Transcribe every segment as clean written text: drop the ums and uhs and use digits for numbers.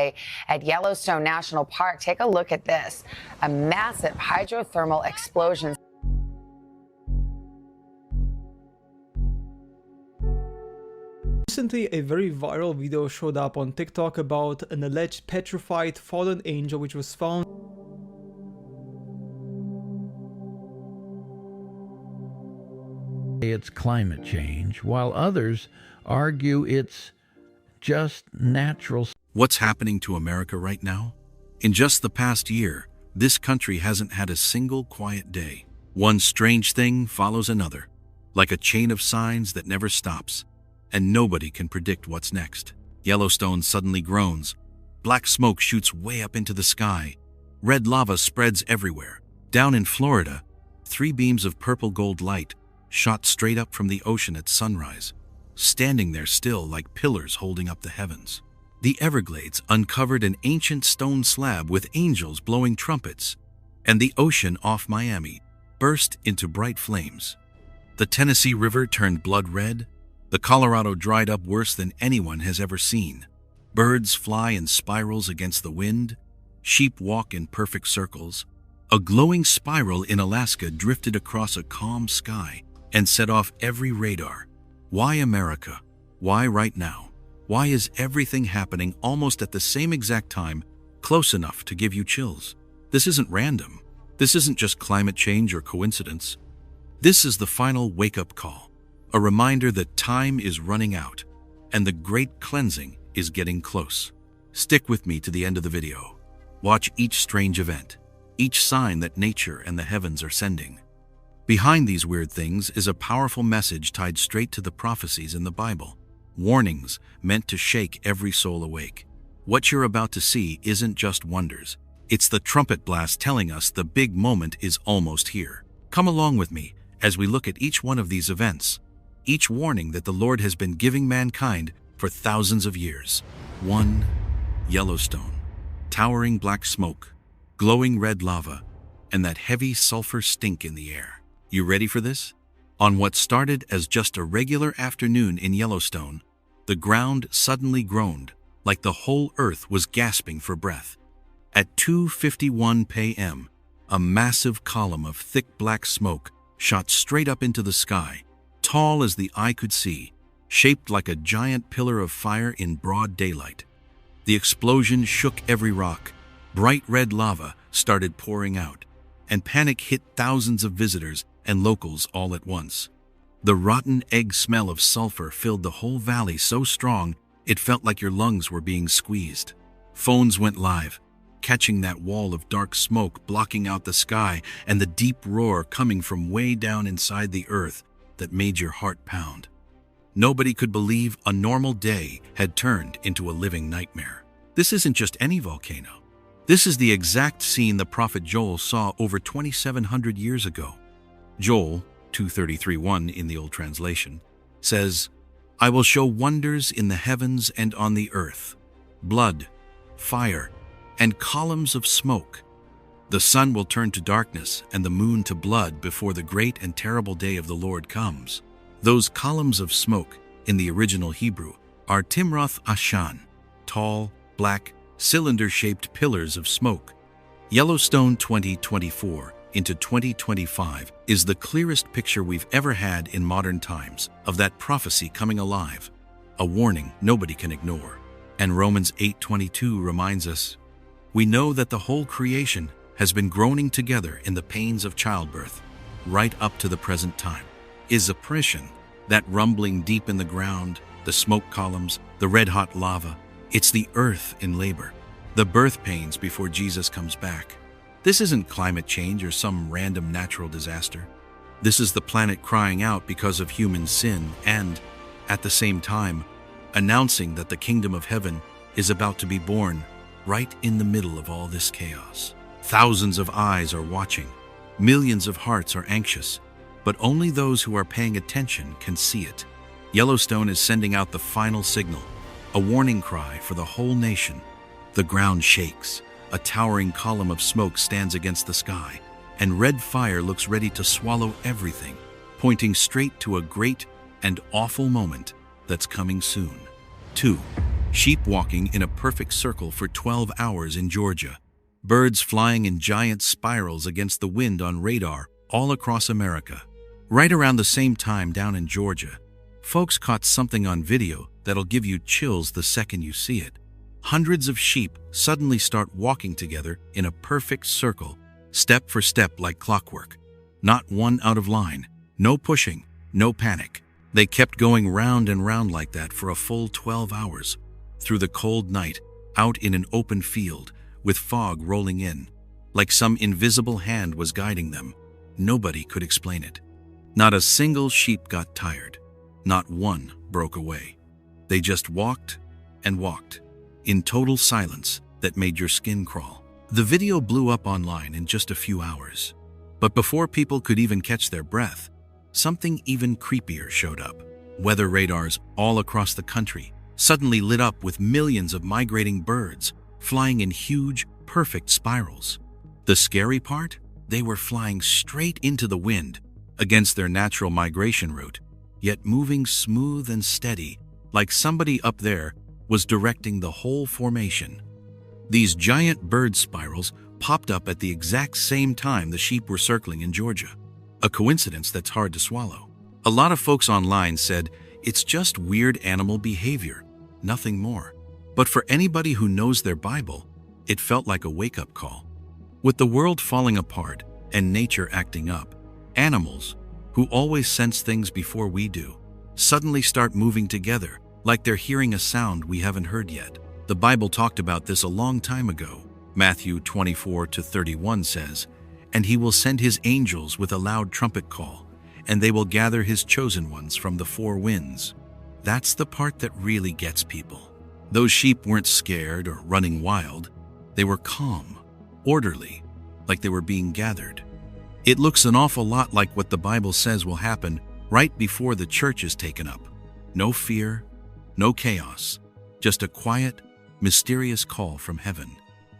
today at Yellowstone National Park. Take a look at this. A massive hydrothermal explosion. Recently, a very viral video showed up on TikTok about an alleged petrified fallen angel which was found. It's climate change, while others argue it's just natural. What's happening to America right now? In just the past year, this country hasn't had a single quiet day. One strange thing follows another, like a chain of signs that never stops, and nobody can predict what's next. Yellowstone suddenly groans. Black smoke shoots way up into the sky. Red lava spreads everywhere. Down in Florida, 3 beams of purple gold light shot straight up from the ocean at sunrise, standing there still like pillars holding up the heavens. The Everglades uncovered an ancient stone slab with angels blowing trumpets, and the ocean off Miami burst into bright flames. The Tennessee River turned blood red. The Colorado dried up worse than anyone has ever seen. Birds fly in spirals against the wind. Sheep walk in perfect circles. A glowing spiral in Alaska drifted across a calm sky and set off every radar. Why America? Why right now? Why is everything happening almost at the same exact time, close enough to give you chills? This isn't random. This isn't just climate change or coincidence. This is the final wake-up call, a reminder that time is running out and the great cleansing is getting close. Stick with me to the end of the video. Watch each strange event, each sign that nature and the heavens are sending. Behind these weird things is a powerful message tied straight to the prophecies in the Bible. Warnings meant to shake every soul awake. What you're about to see isn't just wonders. It's the trumpet blast telling us the big moment is almost here. Come along with me as we look at each one of these events, each warning that the Lord has been giving mankind for thousands of years. 1. Yellowstone. Towering black smoke, glowing red lava, and that heavy sulfur stink in the air. You ready for this? On what started as just a regular afternoon in Yellowstone, the ground suddenly groaned, like the whole earth was gasping for breath. At 2:51 p.m., a massive column of thick black smoke shot straight up into the sky, tall as the eye could see, shaped like a giant pillar of fire in broad daylight. The explosion shook every rock. Bright red lava started pouring out, and panic hit thousands of visitors and locals all at once. The rotten egg smell of sulfur filled the whole valley so strong it felt like your lungs were being squeezed. Phones went live, catching that wall of dark smoke blocking out the sky and the deep roar coming from way down inside the earth that made your heart pound. Nobody could believe a normal day had turned into a living nightmare. This isn't just any volcano. This is the exact scene the prophet Joel saw over 2,700 years ago. Joel 2:33-1 in the Old Translation says, "I will show wonders in the heavens and on the earth, blood, fire, and columns of smoke. The sun will turn to darkness and the moon to blood before the great and terrible day of the Lord comes." Those columns of smoke in the original Hebrew are Timroth Ashan, tall, black, cylinder-shaped pillars of smoke. Yellowstone 2024 into 2025 is the clearest picture we've ever had in modern times of that prophecy coming alive, a warning nobody can ignore. And Romans 8:22 reminds us, "We know that the whole creation has been groaning together in the pains of childbirth, right up to the present time." Is oppression, that rumbling deep in the ground, the smoke columns, the red-hot lava? It's the earth in labor, the birth pains before Jesus comes back. This isn't climate change or some random natural disaster. This is the planet crying out because of human sin and, at the same time, announcing that the kingdom of heaven is about to be born right in the middle of all this chaos. Thousands of eyes are watching. Millions of hearts are anxious. But only those who are paying attention can see it. Yellowstone is sending out the final signal, a warning cry for the whole nation. The ground shakes, a towering column of smoke stands against the sky, and red fire looks ready to swallow everything, pointing straight to a great and awful moment that's coming soon. 2. sheep walking in a perfect circle for 12 hours in Georgia, birds flying in giant spirals against the wind on radar all across America. Right around the same time down in Georgia, folks caught something on video that'll give you chills the second you see it. Hundreds of sheep suddenly start walking together in a perfect circle, step for step like clockwork. Not one out of line, no pushing, no panic. They kept going round and round like that for a full 12 hours, through the cold night, out in an open field, with fog rolling in, like some invisible hand was guiding them. Nobody could explain it. Not a single sheep got tired. Not one broke away. They just walked and walked, in total silence that made your skin crawl. The video blew up online in just a few hours. But before people could even catch their breath, something even creepier showed up. Weather radars all across the country suddenly lit up with millions of migrating birds flying in huge, perfect spirals. The scary part? They were flying straight into the wind against their natural migration route, yet moving smooth and steady, like somebody up there was directing the whole formation. These giant bird spirals popped up at the exact same time the sheep were circling in Georgia. A coincidence that's hard to swallow. A lot of folks online said it's just weird animal behavior, nothing more. But for anybody who knows their Bible, it felt like a wake-up call. With the world falling apart and nature acting up, animals, who always sense things before we do, suddenly start moving together like they're hearing a sound we haven't heard yet. The Bible talked about this a long time ago. Matthew 24-31 says, "And he will send his angels with a loud trumpet call, and they will gather his chosen ones from the four winds." That's the part that really gets people. Those sheep weren't scared or running wild. They were calm, orderly, like they were being gathered. It looks an awful lot like what the Bible says will happen right before the church is taken up. No fear, no chaos, just a quiet, mysterious call from heaven.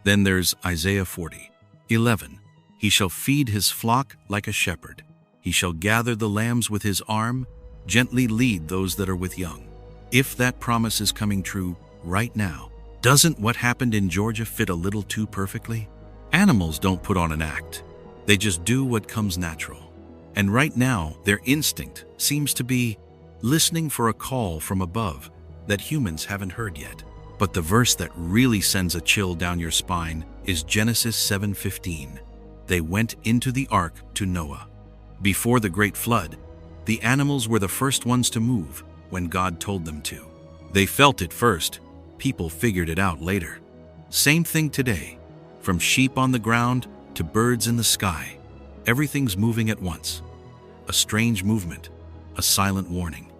Then there's Isaiah 40:11. "He shall feed his flock like a shepherd. He shall gather the lambs with his arm, gently lead those that are with young." If that promise is coming true right now, doesn't what happened in Georgia fit a little too perfectly? Animals don't put on an act. They just do what comes natural. And right now, their instinct seems to be listening for a call from above that humans haven't heard yet. But the verse that really sends a chill down your spine is Genesis 7:15. "They went into the ark to Noah." Before the great flood, the animals were the first ones to move when God told them to. They felt it first. People figured it out later. Same thing today. From sheep on the ground to birds in the sky, everything's moving at once. A strange movement, a silent warning.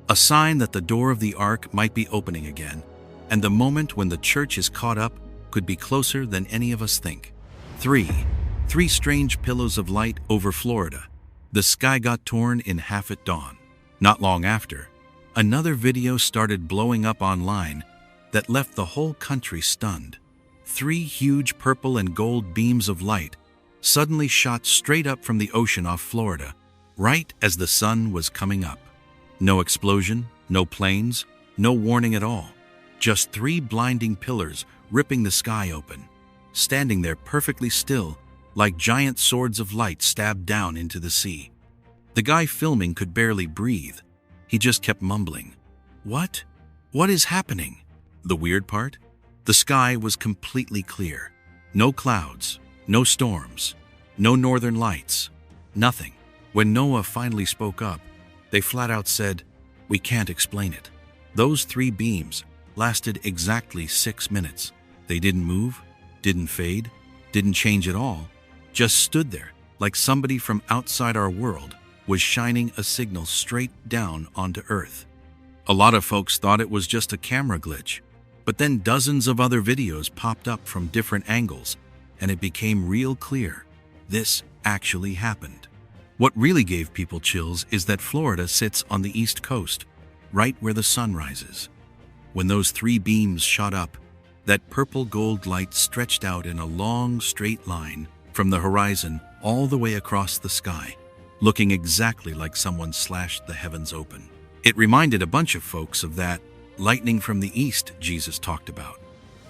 A sign that the door of the ark might be opening again, and the moment when the church is caught up could be closer than any of us think. Three strange pillows of light over Florida. The sky got torn in half at dawn. Not long after, another video started blowing up online that left the whole country stunned. 3 huge purple and gold beams of light suddenly shot straight up from the ocean off Florida, right as the sun was coming up. No explosion, no planes, no warning at all. Just 3 blinding pillars ripping the sky open, standing there perfectly still, like giant swords of light stabbed down into the sea. The guy filming could barely breathe. He just kept mumbling, "What? What is happening?" The weird part? The sky was completely clear. No clouds, no storms, no northern lights, nothing. When Noah finally spoke up, they flat out said, "We can't explain it." Those 3 beams lasted exactly 6 minutes. They didn't move, didn't fade, didn't change at all, just stood there like somebody from outside our world was shining a signal straight down onto Earth. A lot of folks thought it was just a camera glitch, but then dozens of other videos popped up from different angles, and it became real clear this actually happened. What really gave people chills is that Florida sits on the East Coast, right where the sun rises. When those 3 beams shot up, that purple gold light stretched out in a long, straight line from the horizon all the way across the sky, looking exactly like someone slashed the heavens open. It reminded a bunch of folks of that lightning from the east Jesus talked about.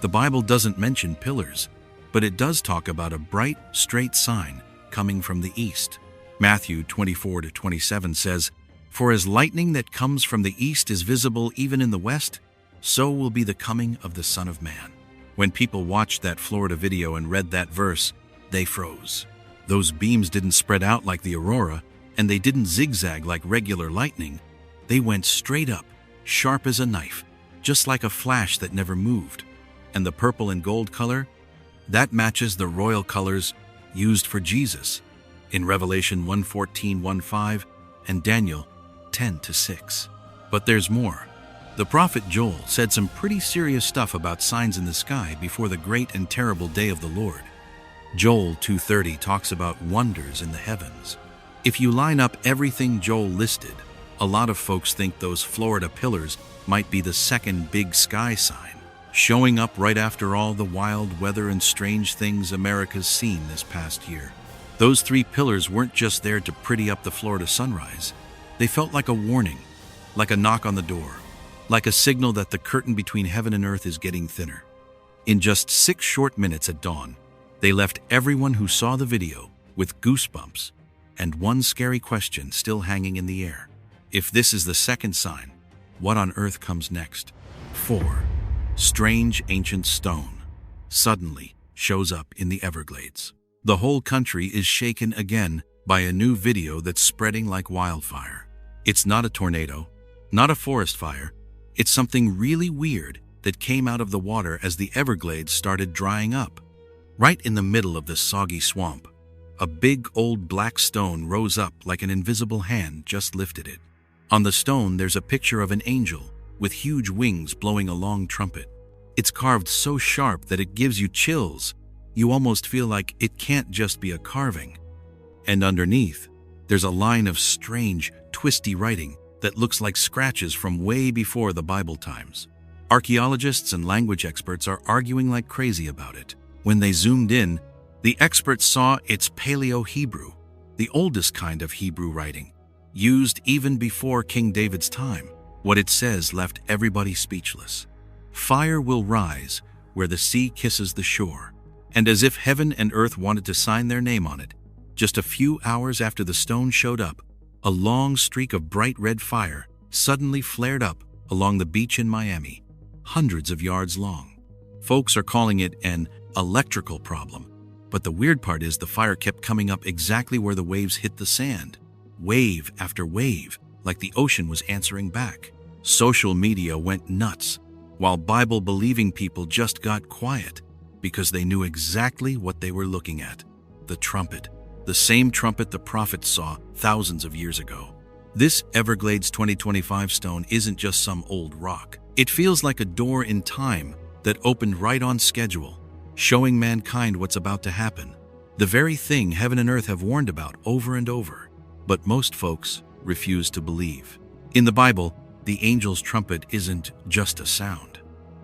The Bible doesn't mention pillars, but it does talk about a bright, straight sign coming from the east. Matthew 24-27 says, "For as lightning that comes from the east is visible even in the west, so will be the coming of the Son of Man." When people watched that Florida video and read that verse, they froze. Those beams didn't spread out like the aurora, and they didn't zigzag like regular lightning. They went straight up, sharp as a knife, just like a flash that never moved. And the purple and gold color? That matches the royal colors used for Jesus in Revelation 1:14-15 and Daniel 10-6. But there's more. The prophet Joel said some pretty serious stuff about signs in the sky before the great and terrible day of the Lord. Joel 2:30 talks about wonders in the heavens. If you line up everything Joel listed, a lot of folks think those Florida pillars might be the second big sky sign, showing up right after all the wild weather and strange things America's seen this past year. Those three pillars weren't just there to pretty up the Florida sunrise. They felt like a warning, like a knock on the door, like a signal that the curtain between heaven and earth is getting thinner. In just 6 short minutes at dawn, they left everyone who saw the video with goosebumps and one scary question still hanging in the air. If this is the second sign, what on earth comes next? 4. Strange ancient stone suddenly shows up in the Everglades. The whole country is shaken again by a new video that's spreading like wildfire. It's not a tornado, not a forest fire. It's something really weird that came out of the water as the Everglades started drying up. Right in the middle of this soggy swamp, a big old black stone rose up like an invisible hand just lifted it. On the stone, there's a picture of an angel with huge wings blowing a long trumpet. It's carved so sharp that it gives you chills. You almost feel like it can't just be a carving. And underneath, there's a line of strange, twisty writing that looks like scratches from way before the Bible times. Archaeologists and language experts are arguing like crazy about it. When they zoomed in, the experts saw it's Paleo-Hebrew, the oldest kind of Hebrew writing, used even before King David's time. What it says left everybody speechless. "Fire will rise where the sea kisses the shore." And as if heaven and earth wanted to sign their name on it, just a few hours after the stone showed up, a long streak of bright red fire suddenly flared up along the beach in Miami, hundreds of yards long. Folks are calling it an electrical problem, but the weird part is the fire kept coming up exactly where the waves hit the sand, wave after wave, like the ocean was answering back. Social media went nuts, while Bible-believing people just got quiet because they knew exactly what they were looking at: the trumpet. The same trumpet the prophets saw thousands of years ago. This Everglades 2025 stone isn't just some old rock. It feels like a door in time that opened right on schedule, showing mankind what's about to happen. The very thing heaven and earth have warned about over and over. But most folks refuse to believe. In the Bible, the angel's trumpet isn't just a sound.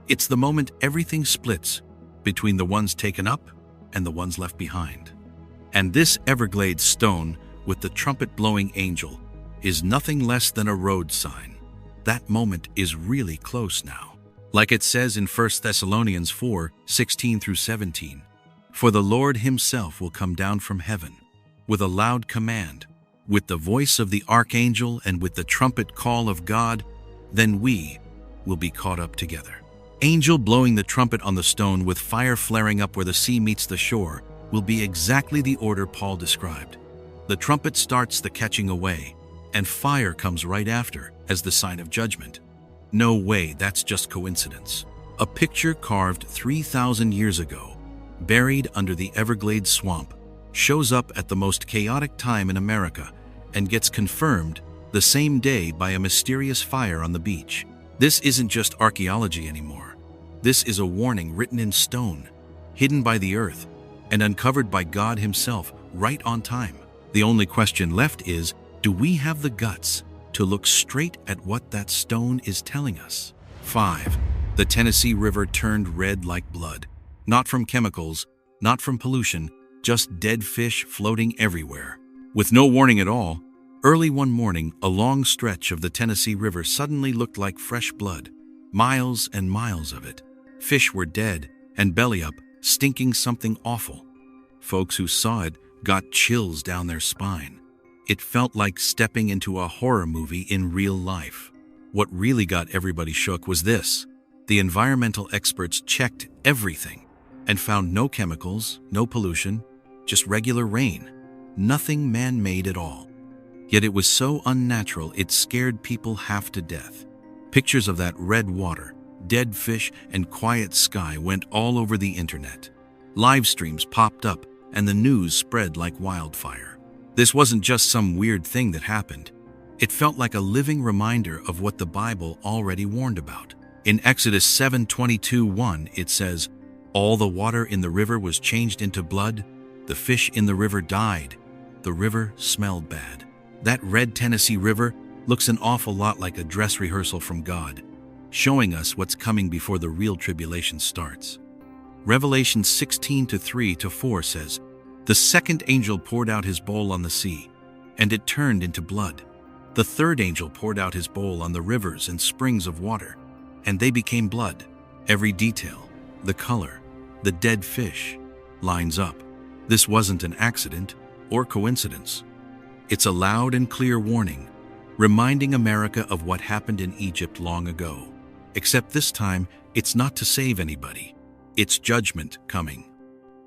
It's the moment everything splits between the ones taken up and the ones left behind. And this Everglades stone with the trumpet-blowing angel is nothing less than a road sign. That moment is really close now. Like it says in 1 Thessalonians 4:16-17, "For the Lord himself will come down from heaven with a loud command, with the voice of the archangel and with the trumpet call of God, then we will be caught up together." Angel blowing the trumpet on the stone with fire flaring up where the sea meets the shore will be exactly the order Paul described. The trumpet starts the catching away, and fire comes right after as the sign of judgment. No way that's just coincidence. A picture carved 3,000 years ago, buried under the Everglades swamp, shows up at the most chaotic time in America and gets confirmed the same day by a mysterious fire on the beach. This isn't just archaeology anymore. This is a warning written in stone, hidden by the earth, and uncovered by God himself right on time. The only question left is, do we have the guts to look straight at what that stone is telling us? 5. The Tennessee River turned red like blood. Not from chemicals, not from pollution, just dead fish floating everywhere. With no warning at all, early one morning, a long stretch of the Tennessee River suddenly looked like fresh blood. Miles and miles of it. Fish were dead and belly up, stinking something awful. Folks who saw it got chills down their spine. It felt like stepping into a horror movie in real life. What really got everybody shook was this. The environmental experts checked everything and found no chemicals, no pollution, just regular rain. Nothing man-made at all. Yet it was so unnatural it scared people half to death. Pictures of that red water, dead fish, and quiet sky went all over the internet. Live streams popped up and the news spread like wildfire. This wasn't just some weird thing that happened. It felt like a living reminder of what the Bible already warned about. In Exodus 7:22-1, it says, "All the water in the river was changed into blood. The fish in the river died. The river smelled bad." That red Tennessee River looks an awful lot like a dress rehearsal from God, showing us what's coming before the real tribulation starts. Revelation 16:3-4 says, "The second angel poured out his bowl on the sea, and it turned into blood. The third angel poured out his bowl on the rivers and springs of water, and they became blood." Every detail, the color, the dead fish, lines up. This wasn't an accident or coincidence. It's a loud and clear warning, reminding America of what happened in Egypt long ago. Except this time, it's not to save anybody. It's judgment coming.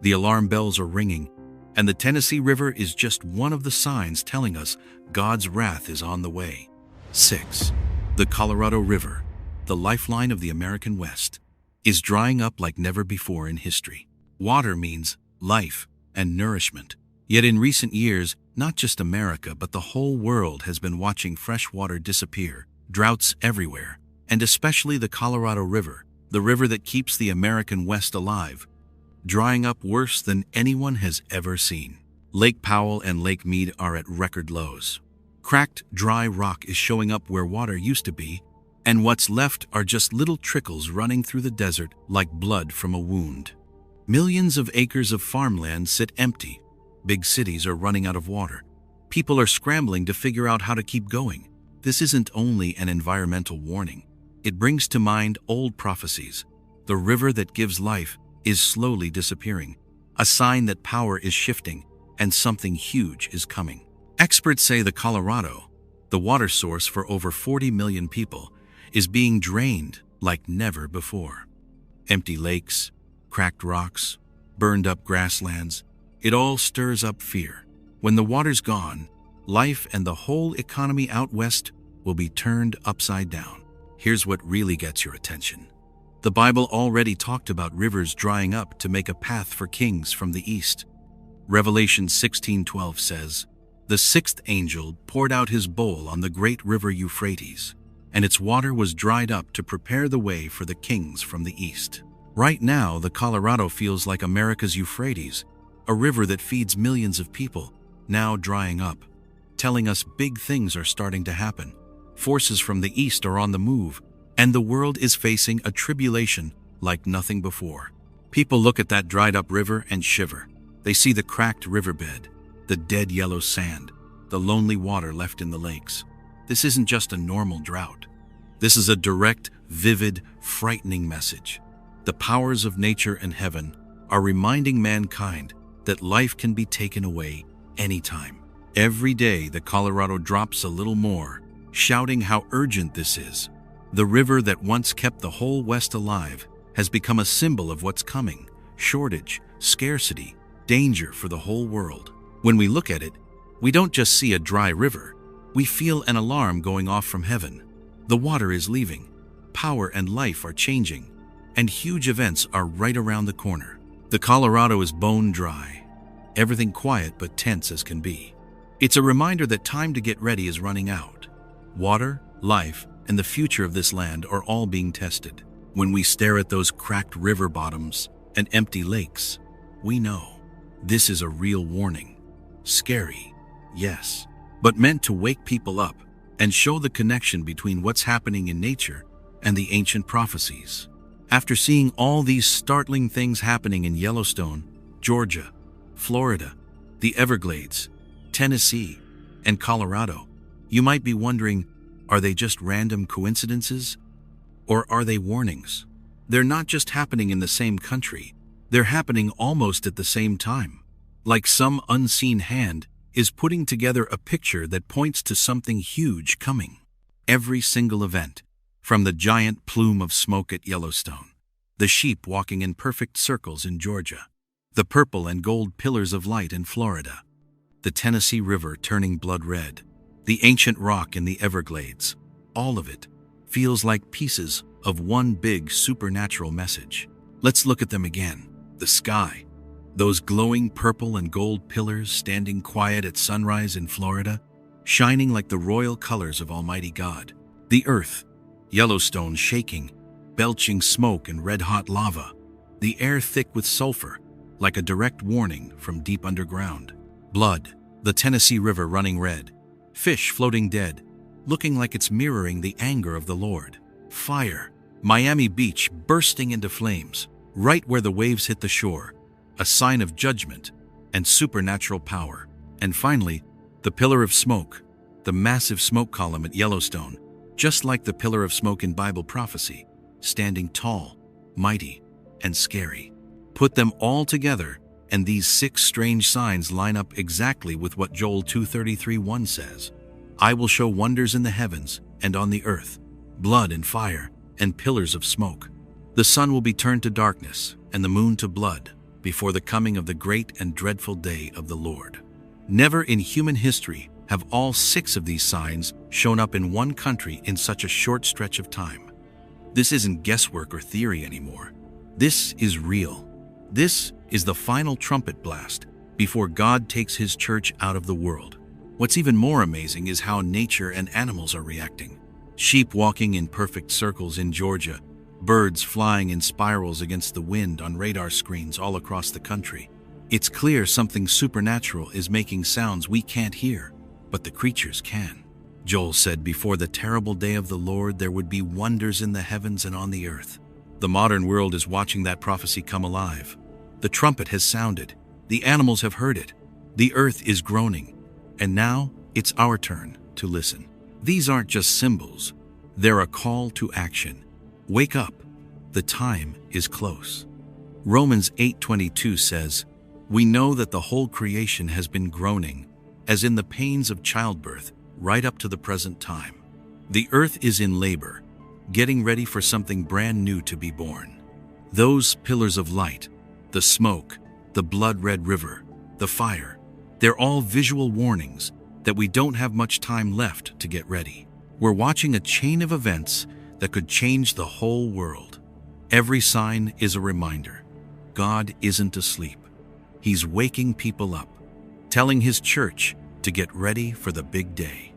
The alarm bells are ringing, and the Tennessee River is just one of the signs telling us God's wrath is on the way. 6. The Colorado River, the lifeline of the American West, is drying up like never before in history. Water means life and nourishment. Yet in recent years, not just America, but the whole world has been watching fresh water disappear, droughts everywhere, and especially the Colorado River, the river that keeps the American West alive, drying up worse than anyone has ever seen. Lake Powell and Lake Mead are at record lows. Cracked, dry rock is showing up where water used to be, and what's left are just little trickles running through the desert like blood from a wound. Millions of acres of farmland sit empty. Big cities are running out of water. People are scrambling to figure out how to keep going. This isn't only an environmental warning. It brings to mind old prophecies. The river that gives life is slowly disappearing, a sign that power is shifting and something huge is coming. Experts say the Colorado, the water source for over 40 million people, is being drained like never before. Empty lakes, cracked rocks, burned up grasslands, it all stirs up fear. When the water's gone, life and the whole economy out west will be turned upside down. Here's what really gets your attention. The Bible already talked about rivers drying up to make a path for kings from the east. Revelation 16:12 says, "The sixth angel poured out his bowl on the great river Euphrates, and its water was dried up to prepare the way for the kings from the east." Right now, the Colorado feels like America's Euphrates, a river that feeds millions of people, now drying up, telling us big things are starting to happen. Forces from the east are on the move, and the world is facing a tribulation like nothing before. People look at that dried up river and shiver. They see the cracked riverbed, the dead yellow sand, the lonely water left in the lakes. This isn't just a normal drought. This is a direct, vivid, frightening message. The powers of nature and heaven are reminding mankind that life can be taken away anytime. Every day, the Colorado drops a little more, shouting how urgent this is. The river that once kept the whole West alive has become a symbol of what's coming: shortage, scarcity, danger for the whole world. When we look at it, we don't just see a dry river. We feel an alarm going off from heaven. The water is leaving, power and life are changing, and huge events are right around the corner. The Colorado is bone dry, everything quiet but tense as can be. It's a reminder that time to get ready is running out. Water, life, and the future of this land are all being tested. When we stare at those cracked river bottoms and empty lakes, we know this is a real warning. Scary, yes, but meant to wake people up and show the connection between what's happening in nature and the ancient prophecies. After seeing all these startling things happening in Yellowstone, Georgia, Florida, the Everglades, Tennessee, and Colorado, you might be wondering, are they just random coincidences? Or are they warnings? They're not just happening in the same country, they're happening almost at the same time. Like some unseen hand is putting together a picture that points to something huge coming. Every single event, from the giant plume of smoke at Yellowstone, the sheep walking in perfect circles in Georgia, the purple and gold pillars of light in Florida, the Tennessee River turning blood red, the ancient rock in the Everglades, all of it feels like pieces of one big supernatural message. Let's look at them again. The sky, those glowing purple and gold pillars standing quiet at sunrise in Florida, shining like the royal colors of Almighty God. The earth, Yellowstone shaking, belching smoke and red-hot lava. The air thick with sulfur, like a direct warning from deep underground. Blood, the Tennessee River running red. Fish floating dead, looking like it's mirroring the anger of the Lord. Fire, Miami Beach bursting into flames, right where the waves hit the shore, a sign of judgment and supernatural power. And finally, the pillar of smoke, the massive smoke column at Yellowstone, just like the pillar of smoke in Bible prophecy, standing tall, mighty, and scary. Put them all together, and these 6 strange signs line up exactly with what Joel 2:33-1 says. I will show wonders in the heavens and on the earth, blood and fire and pillars of smoke. The sun will be turned to darkness and the moon to blood before the coming of the great and dreadful day of the Lord. Never in human history have all 6 of these signs shown up in one country in such a short stretch of time. This isn't guesswork or theory anymore. This is real. This is the final trumpet blast before God takes his church out of the world. What's even more amazing is how nature and animals are reacting. Sheep walking in perfect circles in Georgia, birds flying in spirals against the wind on radar screens all across the country. It's clear something supernatural is making sounds we can't hear, but the creatures can. Joel said before the terrible day of the Lord there would be wonders in the heavens and on the earth. The modern world is watching that prophecy come alive. The trumpet has sounded. The animals have heard it. The earth is groaning. And now it's our turn to listen. These aren't just symbols. They're a call to action. Wake up. The time is close. Romans 8:22 says, we know that the whole creation has been groaning, as in the pains of childbirth, right up to the present time. The earth is in labor, getting ready for something brand new to be born. Those pillars of light, the smoke, the blood-red river, the fire, they're all visual warnings that we don't have much time left to get ready. We're watching a chain of events that could change the whole world. Every sign is a reminder. God isn't asleep. He's waking people up, telling his church to get ready for the big day.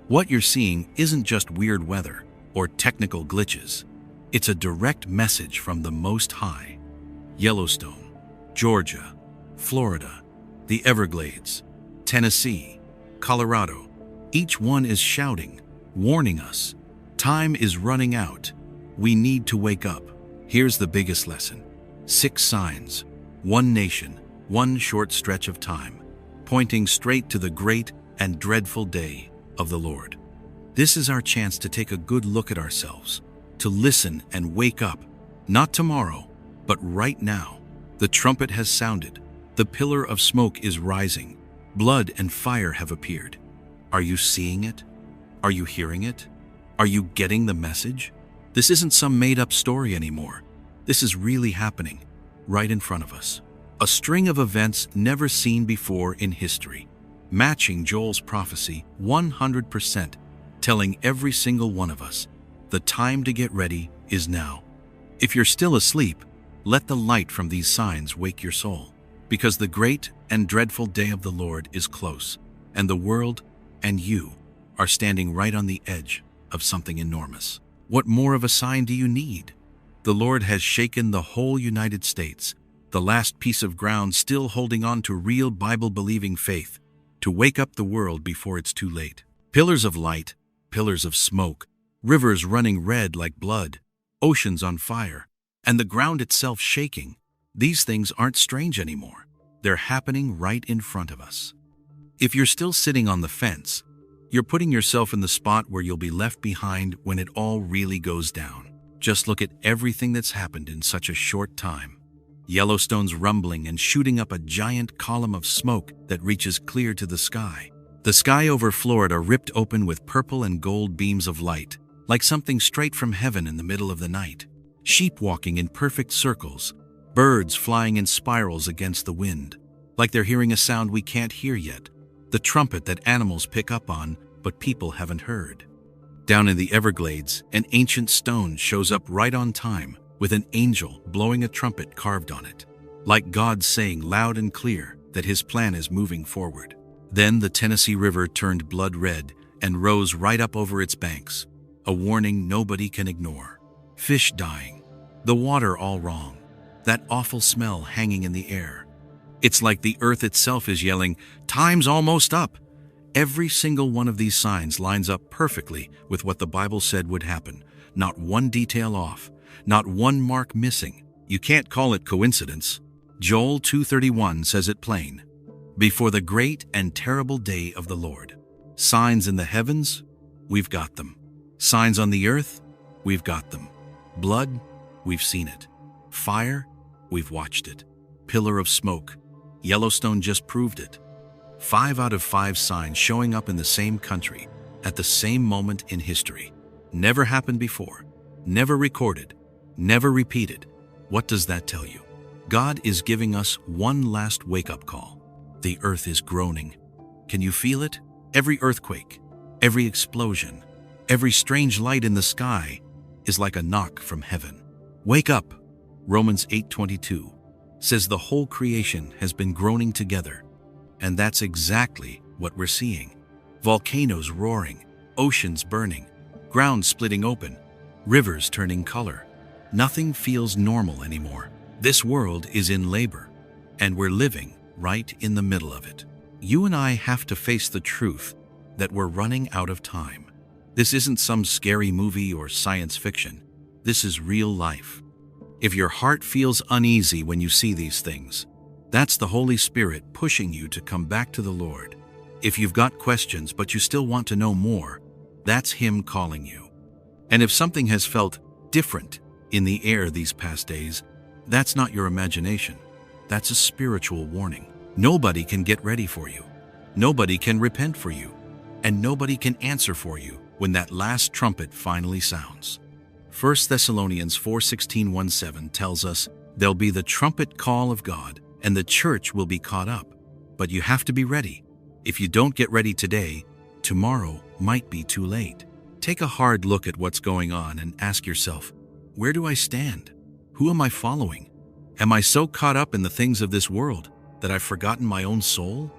What you're seeing isn't just weird weather or technical glitches. It's a direct message from the Most High. Yellowstone, Georgia, Florida, the Everglades, Tennessee, Colorado, each one is shouting, warning us. Time is running out. We need to wake up. Here's the biggest lesson. 6 signs, 1 nation, 1 short stretch of time, pointing straight to the great and dreadful day of the Lord. This is our chance to take a good look at ourselves, to listen and wake up, not tomorrow, but right now. The trumpet has sounded. The pillar of smoke is rising. Blood and fire have appeared. Are you seeing it? Are you hearing it? Are you getting the message? This isn't some made-up story anymore. This is really happening, right in front of us. A string of events never seen before in history, matching Joel's prophecy 100%, telling every single one of us, the time to get ready is now. If you're still asleep, let the light from these signs wake your soul, because the great and dreadful day of the Lord is close, and the world and you are standing right on the edge of something enormous. What more of a sign do you need? The Lord has shaken the whole United States, the last piece of ground still holding on to real Bible-believing faith, to wake up the world before it's too late. Pillars of light, pillars of smoke, rivers running red like blood, oceans on fire, and the ground itself shaking. These things aren't strange anymore. They're happening right in front of us. If you're still sitting on the fence, you're putting yourself in the spot where you'll be left behind when it all really goes down. Just look at everything that's happened in such a short time. Yellowstone's rumbling and shooting up a giant column of smoke that reaches clear to the sky. The sky over Florida ripped open with purple and gold beams of light, like something straight from heaven in the middle of the night. Sheep walking in perfect circles, birds flying in spirals against the wind, like they're hearing a sound we can't hear yet, the trumpet that animals pick up on but people haven't heard. Down in the Everglades, an ancient stone shows up right on time with an angel blowing a trumpet carved on it, like God saying loud and clear that his plan is moving forward. Then the Tennessee River turned blood red and rose right up over its banks, a warning nobody can ignore. Fish dying, the water all wrong, that awful smell hanging in the air. It's like the earth itself is yelling, "Time's almost up." Every single one of these signs lines up perfectly with what the Bible said would happen. Not one detail off, not one mark missing. You can't call it coincidence. Joel 2:31 says it plain. Before the great and terrible day of the Lord. Signs in the heavens, we've got them. Signs on the earth, we've got them. Blood, we've seen it. Fire, we've watched it. Pillar of smoke, Yellowstone just proved it. 5 out of 5 signs showing up in the same country at the same moment in history. Never happened before, never recorded, never repeated. What does that tell you? God is giving us one last wake-up call. The earth is groaning. Can you feel it? Every earthquake, every explosion, every strange light in the sky is like a knock from heaven. Wake up! Romans 8:22 says the whole creation has been groaning together. And that's exactly what we're seeing. Volcanoes roaring, oceans burning, ground splitting open, rivers turning color. Nothing feels normal anymore. This world is in labor, and we're living right in the middle of it. You and I have to face the truth that we're running out of time. This isn't some scary movie or science fiction. This is real life. If your heart feels uneasy when you see these things, that's the Holy Spirit pushing you to come back to the Lord. If you've got questions but you still want to know more, that's Him calling you. And if something has felt different in the air these past days, that's not your imagination. That's a spiritual warning. Nobody can get ready for you. Nobody can repent for you. And nobody can answer for you when that last trumpet finally sounds. 1 Thessalonians 4:16-17 tells us, "There'll be the trumpet call of God, and the church will be caught up. But you have to be ready. If you don't get ready today, tomorrow might be too late." Take a hard look at what's going on and ask yourself, where do I stand? Who am I following? Am I so caught up in the things of this world that I've forgotten my own soul?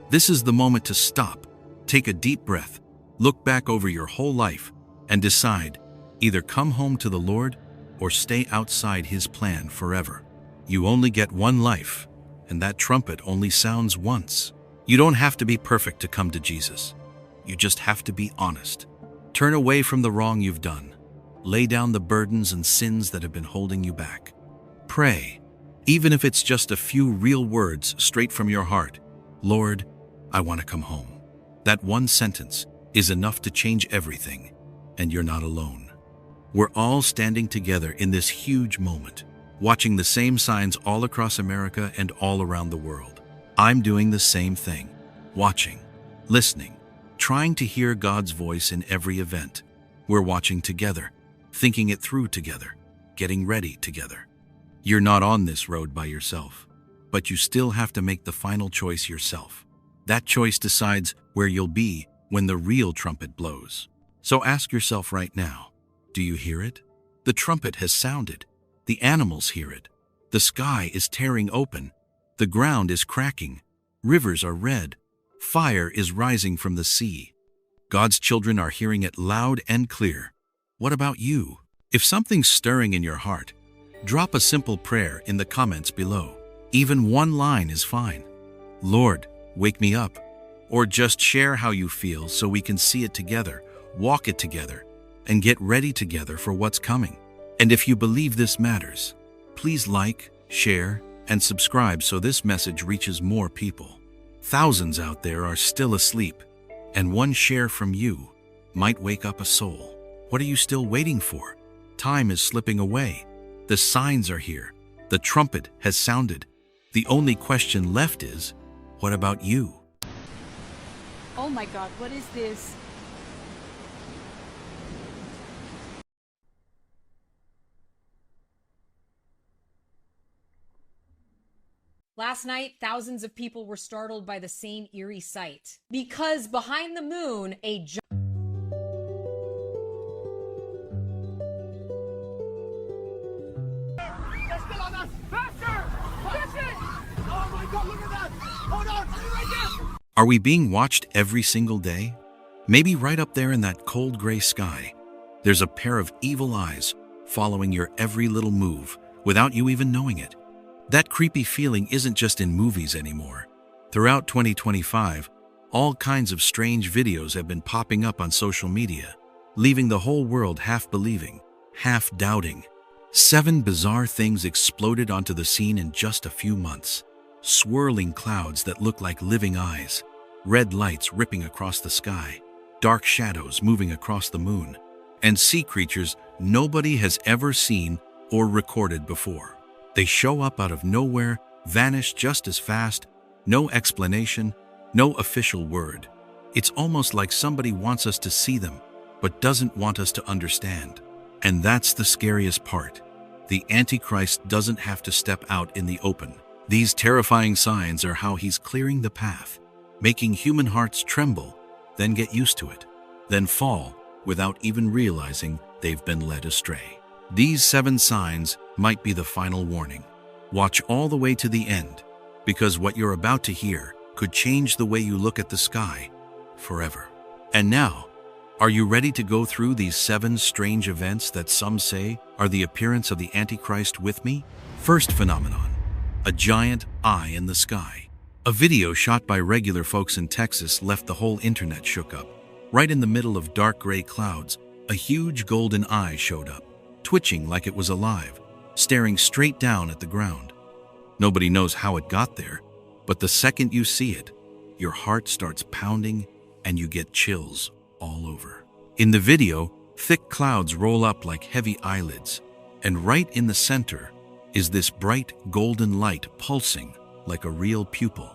This is the moment to stop, take a deep breath, look back over your whole life, and decide, either come home to the Lord or stay outside His plan forever. You only get one life, and that trumpet only sounds once. You don't have to be perfect to come to Jesus. You just have to be honest. Turn away from the wrong you've done. Lay down the burdens and sins that have been holding you back. Pray, even if it's just a few real words straight from your heart. Lord, I want to come home. That one sentence is enough to change everything, and you're not alone. We're all standing together in this huge moment, watching the same signs all across America and all around the world. I'm doing the same thing, watching, listening, trying to hear God's voice in every event. We're watching together, thinking it through together, getting ready together. You're not on this road by yourself, but you still have to make the final choice yourself. That choice decides where you'll be when the real trumpet blows. So ask yourself right now, do you hear it? The trumpet has sounded. The animals hear it. The sky is tearing open. The ground is cracking. Rivers are red. Fire is rising from the sea. God's children are hearing it loud and clear. What about you? If something's stirring in your heart, drop a simple prayer in the comments below. Even one line is fine. Lord, wake me up. Or just share how you feel so we can see it together, walk it together, and get ready together for what's coming. And if you believe this matters, please like, share, and subscribe so this message reaches more people. Thousands out there are still asleep, and one share from you might wake up a soul. What are you still waiting for? Time is slipping away. The signs are here. The trumpet has sounded. The only question left is, what about you? Oh my God, what is this? Last night, thousands of people were startled by the same eerie sight. Because behind the moon, a They're still on us! Faster! Listen! Oh my God, look at that! Hold on! Right there! Are we being watched every single day? Maybe right up there in that cold gray sky, there's a pair of evil eyes following your every little move without you even knowing it. That creepy feeling isn't just in movies anymore. Throughout 2025, all kinds of strange videos have been popping up on social media, leaving the whole world half believing, half doubting. 7 bizarre things exploded onto the scene in just a few months. Swirling clouds that look like living eyes, red lights ripping across the sky, dark shadows moving across the moon, and sea creatures nobody has ever seen or recorded before. They show up out of nowhere, vanish just as fast, no explanation, no official word. It's almost like somebody wants us to see them, but doesn't want us to understand. And that's the scariest part. The Antichrist doesn't have to step out in the open. These terrifying signs are how he's clearing the path, making human hearts tremble, then get used to it, then fall without even realizing they've been led astray. These 7 signs might be the final warning. Watch all the way to the end, because what you're about to hear could change the way you look at the sky forever. And now, are you ready to go through these 7 strange events that some say are the appearance of the Antichrist with me? First phenomenon, a giant eye in the sky. A video shot by regular folks in Texas left the whole internet shook up. Right in the middle of dark gray clouds, a huge golden eye showed up, twitching like it was alive, staring straight down at the ground. Nobody knows how it got there, but the second you see it, your heart starts pounding and you get chills all over. In the video, thick clouds roll up like heavy eyelids, and right in the center is this bright golden light pulsing like a real pupil.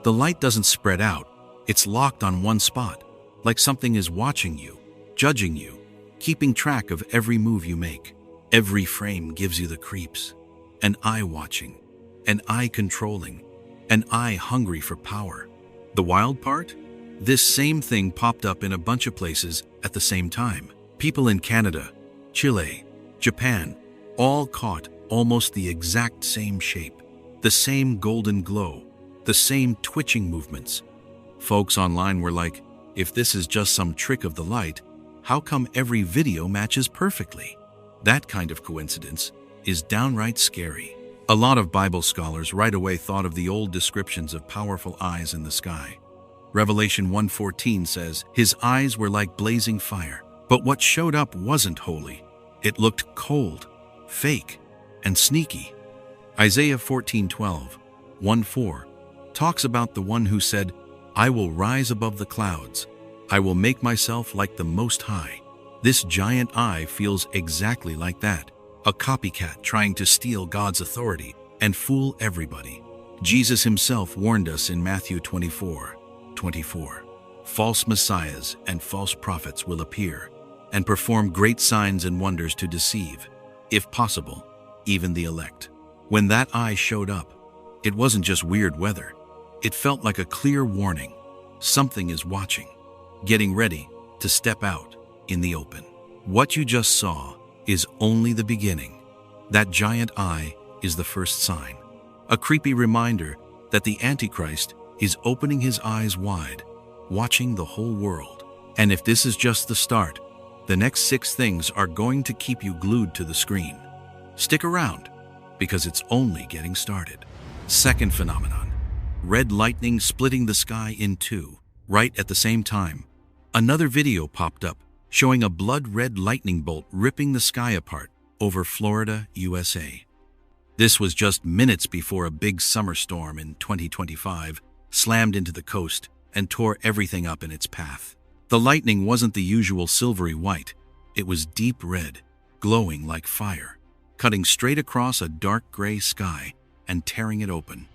The light doesn't spread out, it's locked on one spot, like something is watching you, judging you, keeping track of every move you make. Every frame gives you the creeps. An eye watching, an eye controlling, an eye hungry for power. The wild part? This same thing popped up in a bunch of places at the same time. People in Canada, Chile, Japan, all caught almost the exact same shape, the same golden glow, the same twitching movements. Folks online were like, if this is just some trick of the light, how come every video matches perfectly? That kind of coincidence is downright scary. A lot of Bible scholars right away thought of the old descriptions of powerful eyes in the sky. Revelation 1:14 says, his eyes were like blazing fire. But what showed up wasn't holy. It looked cold, fake, and sneaky. Isaiah 14:12, 1:4 talks about the one who said, I will rise above the clouds. I will make myself like the Most High. This giant eye feels exactly like that, a copycat trying to steal God's authority and fool everybody. Jesus himself warned us in Matthew 24:24. False messiahs and false prophets will appear and perform great signs and wonders to deceive, if possible, even the elect. When that eye showed up, it wasn't just weird weather. It felt like a clear warning. Something is watching, getting ready to step out in the open. What you just saw is only the beginning. That giant eye is the first sign, a creepy reminder that the Antichrist is opening his eyes wide, watching the whole world. And if this is just the start, the next 6 things are going to keep you glued to the screen. Stick around, because it's only getting started. Second phenomenon, red lightning splitting the sky in 2, right at the same time. Another video popped up showing a blood-red lightning bolt ripping the sky apart over Florida, USA. This was just minutes before a big summer storm in 2025 slammed into the coast and tore everything up in its path. The lightning wasn't the usual silvery white. It was deep red, glowing like fire, cutting straight across a dark gray sky and tearing it open.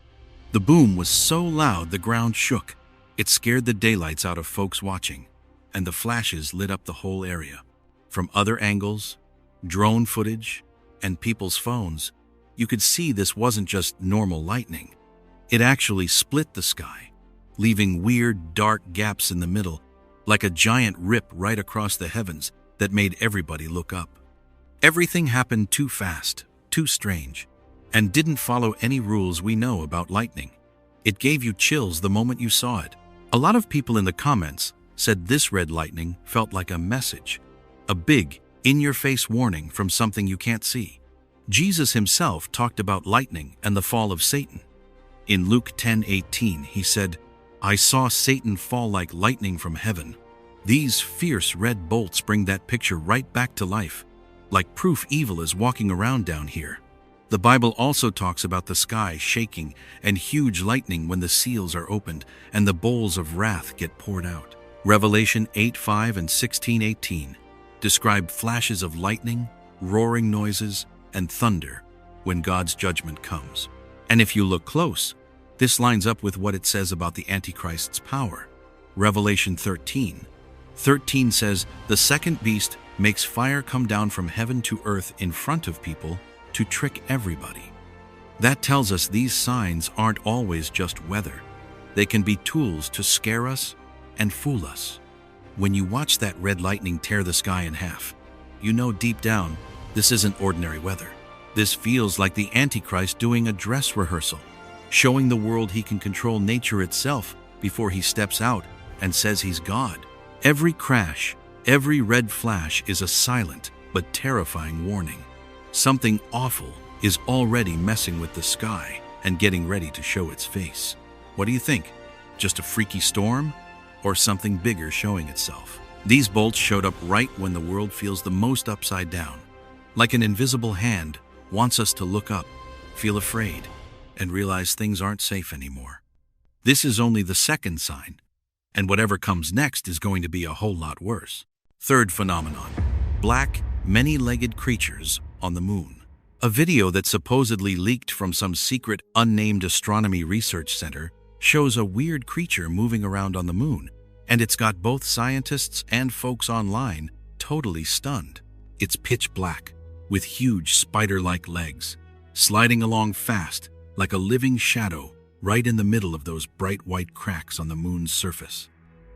The boom was so loud the ground shook. It scared the daylights out of folks watching, and the flashes lit up the whole area. From other angles, drone footage, and people's phones, you could see this wasn't just normal lightning. It actually split the sky, leaving weird, dark gaps in the middle, like a giant rip right across the heavens that made everybody look up. Everything happened too fast, too strange, and didn't follow any rules we know about lightning. It gave you chills the moment you saw it. A lot of people in the comments said this red lightning felt like a message, a big, in-your-face warning from something you can't see. Jesus himself talked about lightning and the fall of Satan. In Luke 10:18, he said, "I saw Satan fall like lightning from heaven." These fierce red bolts bring that picture right back to life, like proof evil is walking around down here. The Bible also talks about the sky shaking and huge lightning when the seals are opened and the bowls of wrath get poured out. Revelation 8:5 and 16:18 describe flashes of lightning, roaring noises, and thunder when God's judgment comes. And if you look close, this lines up with what it says about the Antichrist's power. Revelation 13:13 says, "The second beast makes fire come down from heaven to earth in front of people to trick everybody." That tells us these signs aren't always just weather. They can be tools to scare us and fool us. When you watch that red lightning tear the sky in half, you know deep down this isn't ordinary weather. This feels like the Antichrist doing a dress rehearsal, showing the world he can control nature itself before he steps out and says he's God. Every crash, every red flash is a silent but terrifying warning. Something awful is already messing with the sky and getting ready to show its face. What do you think? Just a freaky storm? Or something bigger showing itself? These bolts showed up right when the world feels the most upside down. Like an invisible hand wants us to look up, feel afraid, and realize things aren't safe anymore. This is only the second sign, and whatever comes next is going to be a whole lot worse. Third phenomenon: black, many-legged creatures on the moon. A video that supposedly leaked from some secret, unnamed astronomy research center shows a weird creature moving around on the moon, and it's got both scientists and folks online totally stunned. It's pitch black, with huge spider-like legs, sliding along fast like a living shadow right in the middle of those bright white cracks on the moon's surface.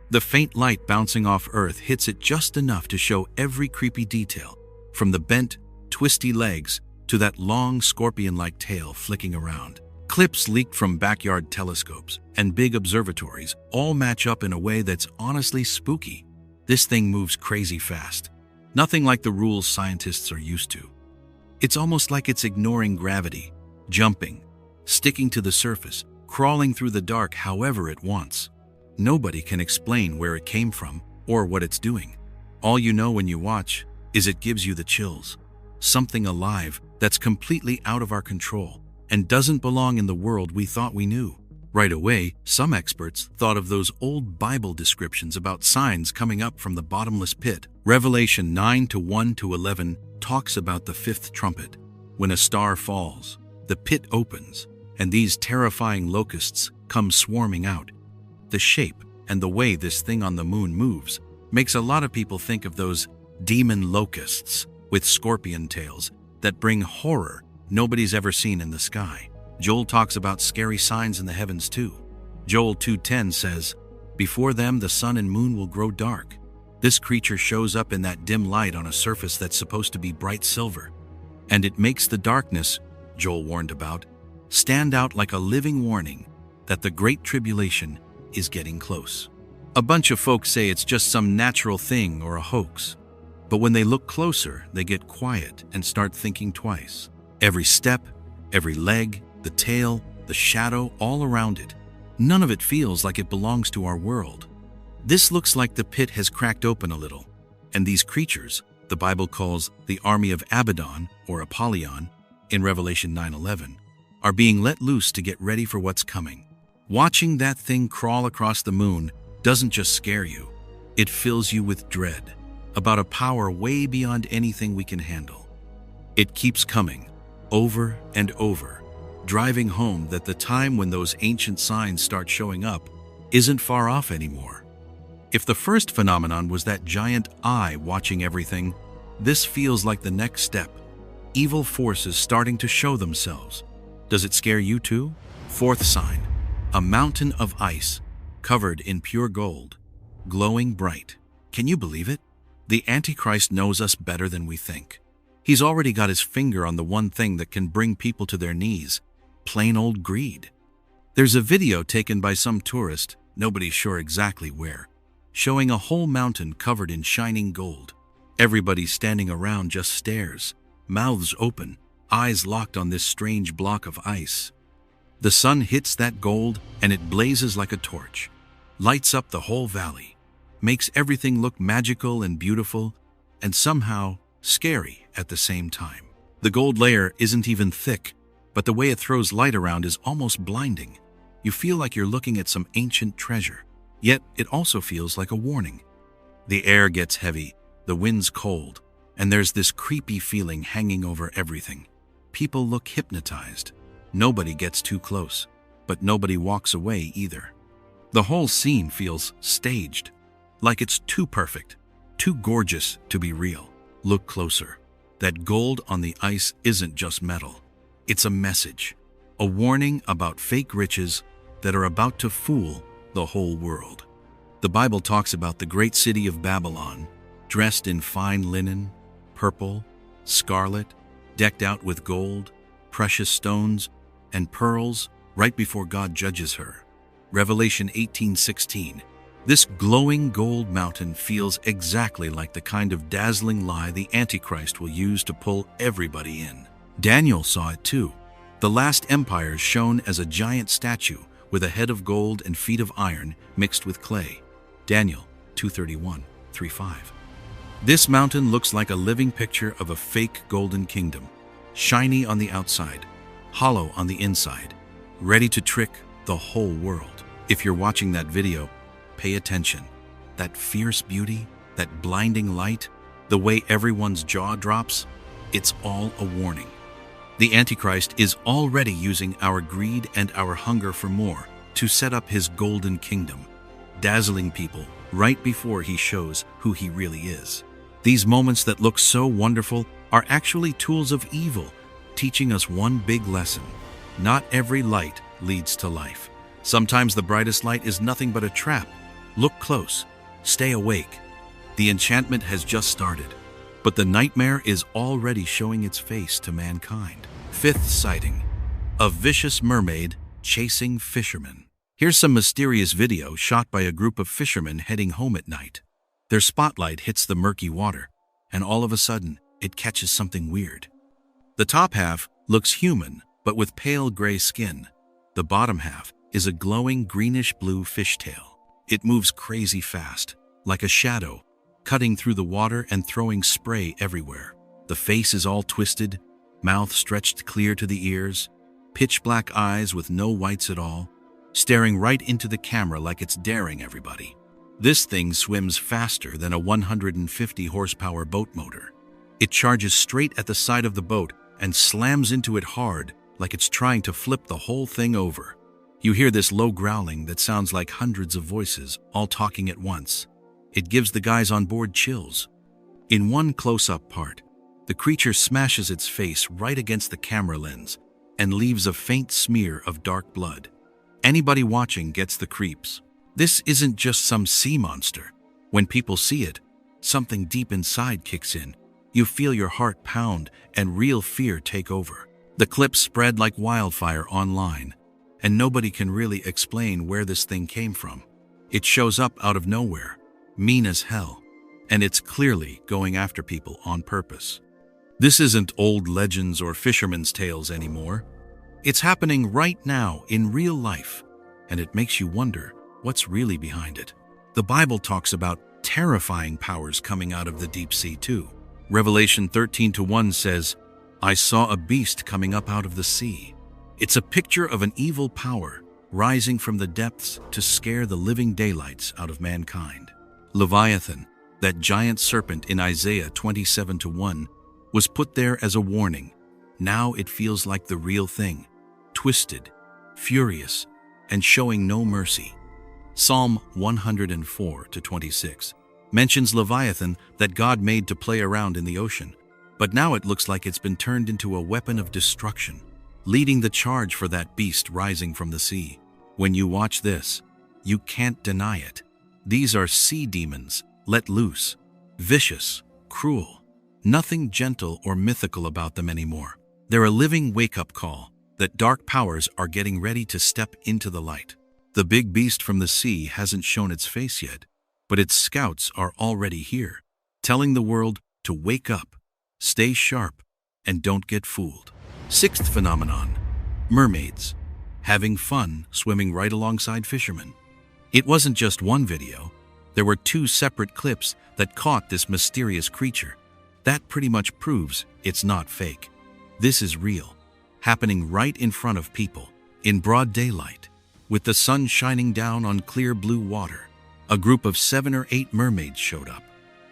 The faint light bouncing off Earth hits it just enough to show every creepy detail, from the bent, twisty legs to that long scorpion-like tail flicking around. Clips leaked from backyard telescopes and big observatories all match up in a way that's honestly spooky. This thing moves crazy fast, nothing like the rules scientists are used to. It's almost like it's ignoring gravity, jumping, sticking to the surface, crawling through the dark however it wants. Nobody can explain where it came from or what it's doing. All you know when you watch is it gives you the chills. Something alive that's completely out of our control and doesn't belong in the world we thought we knew. Right away, some experts thought of those old Bible descriptions about signs coming up from the bottomless pit. Revelation 9:1-11 talks about the fifth trumpet. When a star falls, the pit opens, and these terrifying locusts come swarming out. The shape and the way this thing on the moon moves makes a lot of people think of those demon locusts with scorpion tails that bring horror nobody's ever seen in the sky. Joel talks about scary signs in the heavens too. Joel 2:10 says, "Before them the sun and moon will grow dark." This creature shows up in that dim light on a surface that's supposed to be bright silver. And it makes the darkness, Joel warned about, stand out like a living warning that the Great Tribulation is getting close. A bunch of folks say it's just some natural thing or a hoax. But when they look closer, they get quiet and start thinking twice. Every step, every leg, the tail, the shadow, all around it. None of it feels like it belongs to our world. This looks like the pit has cracked open a little, and these creatures, the Bible calls the army of Abaddon or Apollyon in Revelation 9:11, are being let loose to get ready for what's coming. Watching that thing crawl across the moon doesn't just scare you, it fills you with dread about a power way beyond anything we can handle. It keeps coming, over and over, driving home that the time when those ancient signs start showing up isn't far off anymore. If the first phenomenon was that giant eye watching everything, this feels like the next step. Evil forces starting to show themselves. Does it scare you too? Fourth sign, a mountain of ice covered in pure gold, glowing bright. Can you believe it? The Antichrist knows us better than we think. He's already got his finger on the one thing that can bring people to their knees, plain old greed. There's a video taken by some tourist, nobody's sure exactly where, showing a whole mountain covered in shining gold. Everybody standing around just stares, mouths open, eyes locked on this strange block of ice. The sun hits that gold and it blazes like a torch, lights up the whole valley, makes everything look magical and beautiful, and somehow scary at the same time. The gold layer isn't even thick, but the way it throws light around is almost blinding. You feel like you're looking at some ancient treasure, yet it also feels like a warning. The air gets heavy, the wind's cold, and there's this creepy feeling hanging over everything. People look hypnotized. Nobody gets too close, but nobody walks away either. The whole scene feels staged, like it's too perfect, too gorgeous to be real. Look closer. That gold on the ice isn't just metal. It's a message, a warning about fake riches that are about to fool the whole world. The Bible talks about the great city of Babylon, dressed in fine linen, purple, scarlet, decked out with gold, precious stones, and pearls right before God judges her. Revelation 18:16. This glowing gold mountain feels exactly like the kind of dazzling lie the Antichrist will use to pull everybody in. Daniel saw it too. The last empire is shown as a giant statue with a head of gold and feet of iron mixed with clay. Daniel 2:31-3:5. This mountain looks like a living picture of a fake golden kingdom, shiny on the outside, hollow on the inside, ready to trick the whole world. If you're watching that video, pay attention. That fierce beauty, that blinding light, the way everyone's jaw drops, it's all a warning. The Antichrist is already using our greed and our hunger for more to set up his golden kingdom, dazzling people right before he shows who he really is. These moments that look so wonderful are actually tools of evil, teaching us one big lesson. Not every light leads to life. Sometimes the brightest light is nothing but a trap. Look close. Stay awake. The enchantment has just started, but the nightmare is already showing its face to mankind. Fifth sighting. A vicious mermaid chasing fishermen. Here's some mysterious video shot by a group of fishermen heading home at night. Their spotlight hits the murky water, and all of a sudden, it catches something weird. The top half looks human, but with pale gray skin. The bottom half is a glowing greenish-blue fishtail. It moves crazy fast, like a shadow, cutting through the water and throwing spray everywhere. The face is all twisted, mouth stretched clear to the ears, pitch-black eyes with no whites at all, staring right into the camera like it's daring everybody. This thing swims faster than a 150-horsepower boat motor. It charges straight at the side of the boat and slams into it hard, like it's trying to flip the whole thing over. You hear this low growling that sounds like hundreds of voices, all talking at once. It gives the guys on board chills. In one close-up part, the creature smashes its face right against the camera lens and leaves a faint smear of dark blood. Anybody watching gets the creeps. This isn't just some sea monster. When people see it, something deep inside kicks in. You feel your heart pound and real fear take over. The clips spread like wildfire online, and nobody can really explain where this thing came from. It shows up out of nowhere, mean as hell, and it's clearly going after people on purpose. This isn't old legends or fishermen's tales anymore. It's happening right now in real life, and it makes you wonder what's really behind it. The Bible talks about terrifying powers coming out of the deep sea too. Revelation 13:1 says, "I saw a beast coming up out of the sea." It's a picture of an evil power rising from the depths to scare the living daylights out of mankind. Leviathan, that giant serpent in Isaiah 27:1, was put there as a warning. Now it feels like the real thing, twisted, furious, and showing no mercy. Psalm 104-26 mentions Leviathan that God made to play around in the ocean, but now it looks like it's been turned into a weapon of destruction, leading the charge for that beast rising from the sea. When you watch this, you can't deny it. These are sea demons let loose, vicious, cruel. Nothing gentle or mythical about them anymore. They're a living wake-up call that dark powers are getting ready to step into the light. The big beast from the sea hasn't shown its face yet, but its scouts are already here, telling the world to wake up, stay sharp, and don't get fooled. Sixth phenomenon: mermaids having fun swimming right alongside fishermen. It wasn't just one video. There were two separate clips that caught this mysterious creature. That pretty much proves it's not fake. This is real, happening right in front of people, in broad daylight, with the sun shining down on clear blue water. A group of 7 or 8 mermaids showed up.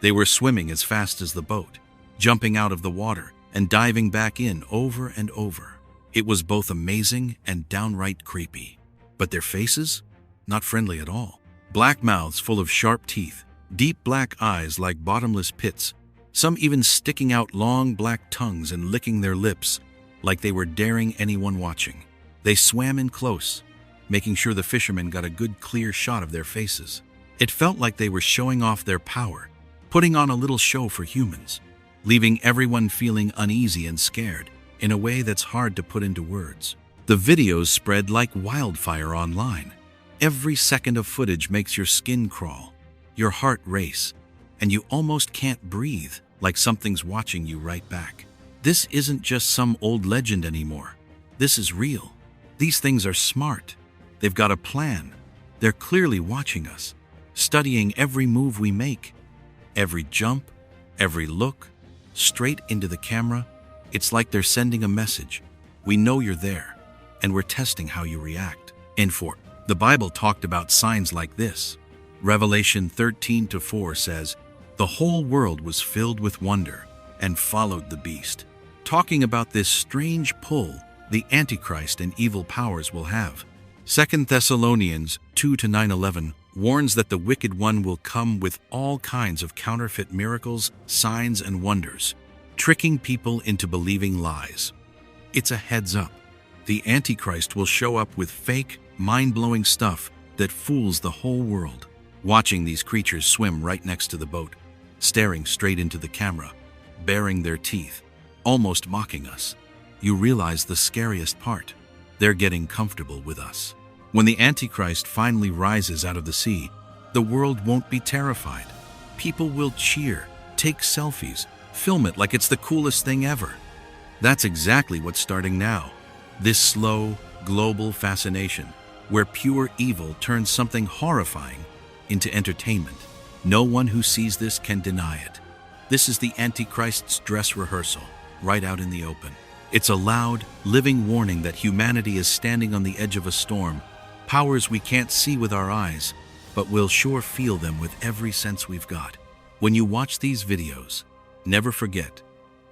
They were swimming as fast as the boat, jumping out of the water and diving back in over and over. It was both amazing and downright creepy. But their faces? Not friendly at all. Black mouths full of sharp teeth, deep black eyes like bottomless pits, some even sticking out long black tongues and licking their lips like they were daring anyone watching. They swam in close, making sure the fishermen got a good clear shot of their faces. It felt like they were showing off their power, putting on a little show for humans, leaving everyone feeling uneasy and scared in a way that's hard to put into words. The videos spread like wildfire online. Every second of footage makes your skin crawl, your heart race, and you almost can't breathe, like something's watching you right back. This isn't just some old legend anymore. This is real. These things are smart. They've got a plan. They're clearly watching us, studying every move we make, every jump, every look, straight into the camera. It's like they're sending a message. We know you're there, and we're testing how you react. And the Bible talked about signs like this. Revelation 13-4 says, "The whole world was filled with wonder and followed the beast," talking about this strange pull the Antichrist and evil powers will have. 2 Thessalonians 2-9-11 warns that the wicked one will come with all kinds of counterfeit miracles, signs, and wonders, tricking people into believing lies. It's a heads up. The Antichrist will show up with fake, mind-blowing stuff that fools the whole world. Watching these creatures swim right next to the boat, staring straight into the camera, baring their teeth, almost mocking us, you realize the scariest part. They're getting comfortable with us. When the Antichrist finally rises out of the sea, the world won't be terrified. People will cheer, take selfies, film it like it's the coolest thing ever. That's exactly what's starting now. This slow, global fascination, where pure evil turns something horrifying into entertainment. No one who sees this can deny it. This is the Antichrist's dress rehearsal, right out in the open. It's a loud, living warning that humanity is standing on the edge of a storm, powers we can't see with our eyes, but we'll sure feel them with every sense we've got. When you watch these videos, never forget,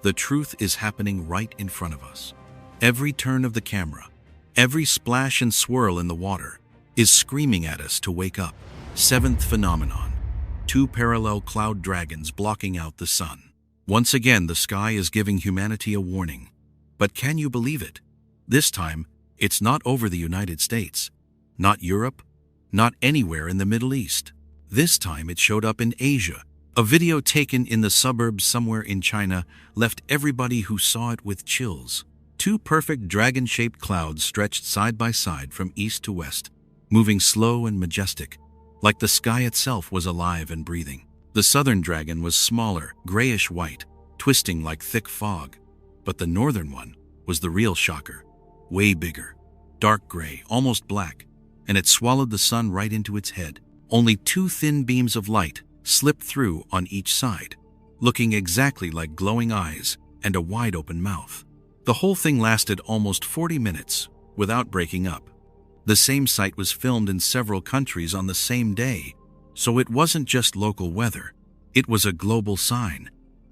the truth is happening right in front of us. Every turn of the camera, every splash and swirl in the water is screaming at us to wake up. Seventh phenomenon: 2 parallel cloud dragons blocking out the sun. Once again, the sky is giving humanity a warning. But can you believe it? This time, it's not over the United States, not Europe, not anywhere in the Middle East. This time it showed up in Asia. A video taken in the suburbs somewhere in China left everybody who saw it with chills. 2 perfect dragon-shaped clouds stretched side by side from east to west, moving slow and majestic, like the sky itself was alive and breathing. The southern dragon was smaller, grayish-white, twisting like thick fog. But the northern one was the real shocker, way bigger, dark gray, almost black, and it swallowed the sun right into its head. Only 2 thin beams of light slipped through on each side, looking exactly like glowing eyes and a wide-open mouth. The whole thing lasted almost 40 minutes without breaking up. The same sight was filmed in several countries on the same day, so it wasn't just local weather. It was a global sign,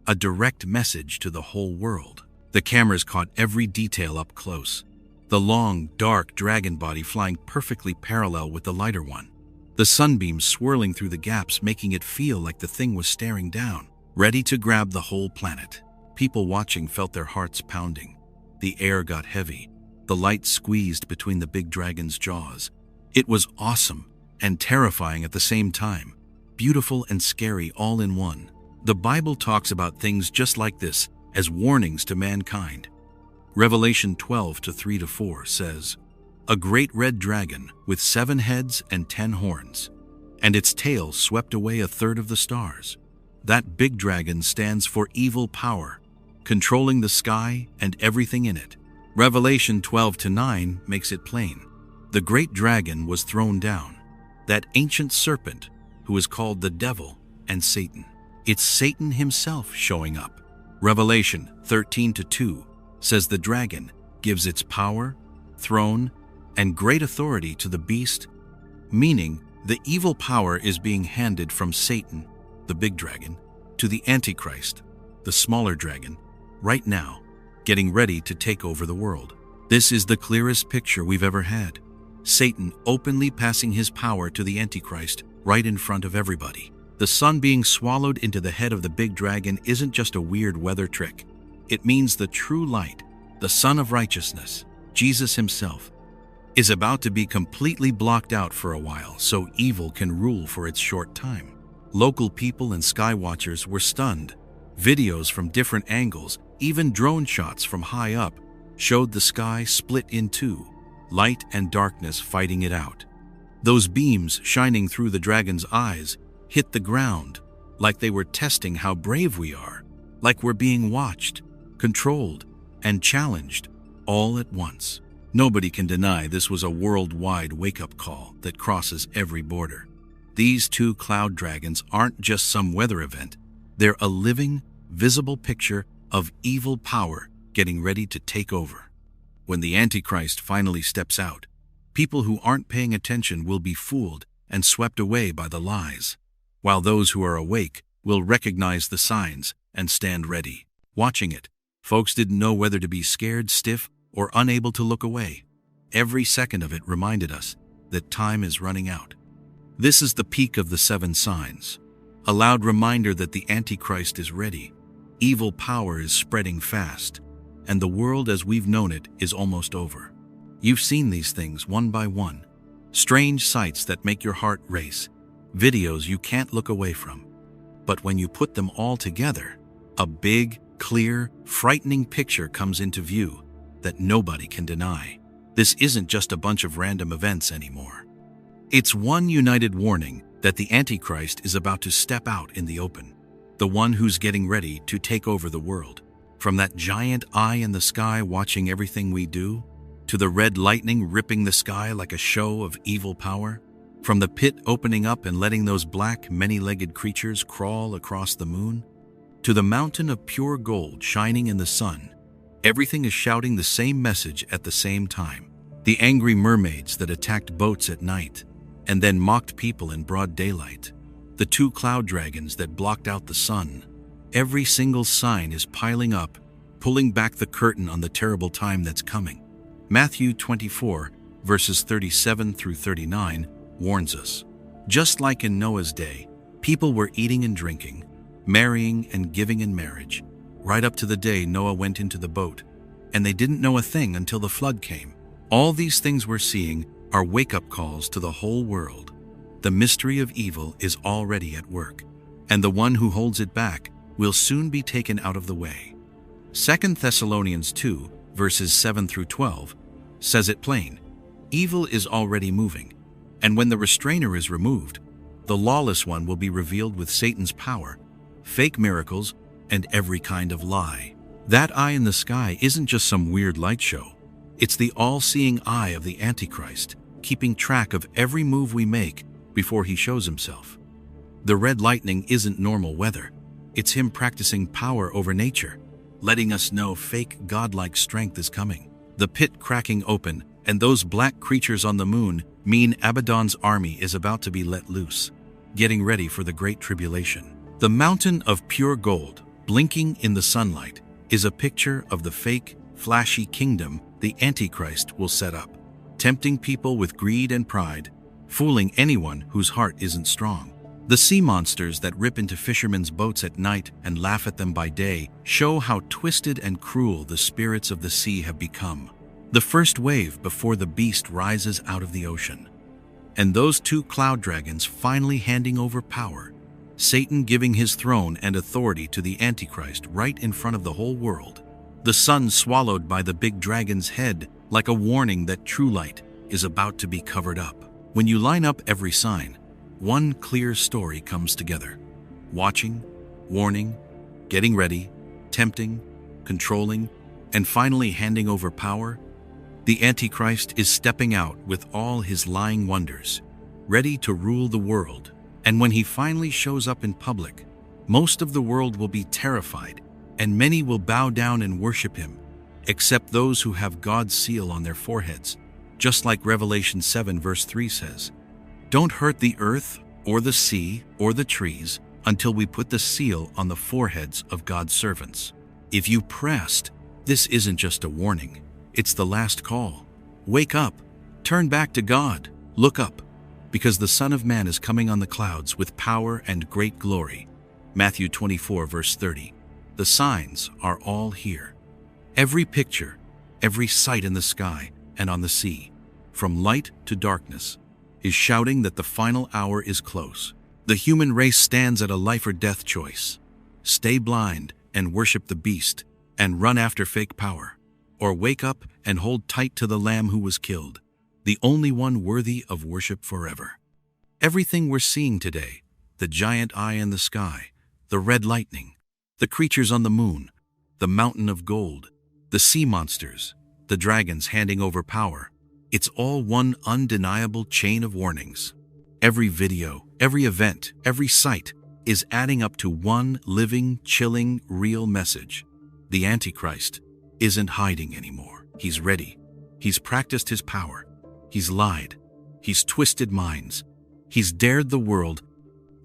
a direct message to the whole world. The cameras caught every detail up close. The long, dark dragon body flying perfectly parallel with the lighter one. The sunbeams swirling through the gaps, making it feel like the thing was staring down, ready to grab the whole planet. People watching felt their hearts pounding. The air got heavy. The light squeezed between the big dragon's jaws. It was awesome and terrifying at the same time. Beautiful and scary all in one. The Bible talks about things just like this as warnings to mankind. Revelation 12:3-4 says, "A great red dragon with 7 heads and 10 horns, and its tail swept away 1/3 of the stars. That big dragon stands for evil power, controlling the sky and everything in it." Revelation 12:9 makes it plain. The great dragon was thrown down, that ancient serpent who is called the devil and Satan. It's Satan himself showing up. Revelation 13:2 says the dragon gives its power, throne, and great authority to the beast, meaning the evil power is being handed from Satan, the big dragon, to the Antichrist, the smaller dragon, right now, getting ready to take over the world. This is the clearest picture we've ever had. Satan openly passing his power to the Antichrist right in front of everybody. The sun being swallowed into the head of the big dragon isn't just a weird weather trick. It means the true light, the Son of Righteousness, Jesus himself, is about to be completely blocked out for a while so evil can rule for its short time. Local people and sky watchers were stunned. Videos from different angles, even drone shots from high up, showed the sky split in two, light and darkness fighting it out. Those beams shining through the dragon's eyes hit the ground like they were testing how brave we are, like we're being watched, controlled, and challenged all at once. Nobody can deny this was a worldwide wake-up call that crosses every border. These 2 cloud dragons aren't just some weather event. They're a living, visible picture of evil power getting ready to take over. When the Antichrist finally steps out, people who aren't paying attention will be fooled and swept away by the lies, while those who are awake will recognize the signs and stand ready. Watching it, folks didn't know whether to be scared, stiff, or unable to look away. Every second of it reminded us that time is running out. This is the peak of the 7 signs, a loud reminder that the Antichrist is ready. Evil power is spreading fast, and the world as we've known it is almost over. You've seen these things one by one. Strange sights that make your heart race, videos you can't look away from. But when you put them all together, a big, clear, frightening picture comes into view that nobody can deny. This isn't just a bunch of random events anymore. It's one united warning that the Antichrist is about to step out in the open, the one who's getting ready to take over the world. From that giant eye in the sky watching everything we do, to the red lightning ripping the sky like a show of evil power, from the pit opening up and letting those black, many-legged creatures crawl across the moon, to the mountain of pure gold shining in the sun, everything is shouting the same message at the same time. The angry mermaids that attacked boats at night and then mocked people in broad daylight, the 2 cloud dragons that blocked out the sun. Every single sign is piling up, pulling back the curtain on the terrible time that's coming. Matthew 24, verses 37-39, warns us. Just like in Noah's day, people were eating and drinking, marrying and giving in marriage, right up to the day Noah went into the boat, and they didn't know a thing until the flood came. All these things we're seeing are wake-up calls to the whole world. The mystery of evil is already at work, and the one who holds it back will soon be taken out of the way. 2 Thessalonians 2, verses 7-12, says it plain. Evil is already moving, and when the restrainer is removed, the lawless one will be revealed with Satan's power, fake miracles, and every kind of lie. That eye in the sky isn't just some weird light show. It's the all-seeing eye of the Antichrist, keeping track of every move we make before he shows himself. The red lightning isn't normal weather. It's him practicing power over nature, letting us know fake godlike strength is coming. The pit cracking open and those black creatures on the moon mean Abaddon's army is about to be let loose, getting ready for the Great Tribulation. The mountain of pure gold, blinking in the sunlight, is a picture of the fake, flashy kingdom the Antichrist will set up, tempting people with greed and pride, fooling anyone whose heart isn't strong. The sea monsters that rip into fishermen's boats at night and laugh at them by day show how twisted and cruel the spirits of the sea have become. The first wave before the beast rises out of the ocean. And those two cloud dragons finally handing over power, Satan giving his throne and authority to the Antichrist right in front of the whole world. The sun swallowed by the big dragon's head, like a warning that true light is about to be covered up. When you line up every sign, one clear story comes together. Watching, warning, getting ready, tempting, controlling, and finally handing over power. The Antichrist is stepping out with all his lying wonders, ready to rule the world. And when he finally shows up in public, most of the world will be terrified, and many will bow down and worship him, except those who have God's seal on their foreheads, just like Revelation 7 verse 3 says, "Don't hurt the earth or the sea or the trees until we put the seal on the foreheads of God's servants." If you pressed, this isn't just a warning, it's the last call. Wake up, turn back to God, look up, because the Son of Man is coming on the clouds with power and great glory. Matthew 24 verse 30. The signs are all here. Every picture, every sight in the sky and on the sea, from light to darkness, is shouting that the final hour is close. The human race stands at a life or death choice. Stay blind and worship the beast and run after fake power, or wake up and hold tight to the Lamb who was killed, the only one worthy of worship forever. Everything we're seeing today, the giant eye in the sky, the red lightning, the creatures on the moon, the mountain of gold, the sea monsters, the dragons handing over power, it's all one undeniable chain of warnings. Every video, every event, every sight is adding up to one living, chilling, real message. The Antichrist isn't hiding anymore. He's ready. He's practiced his power. He's lied. He's twisted minds. He's dared the world.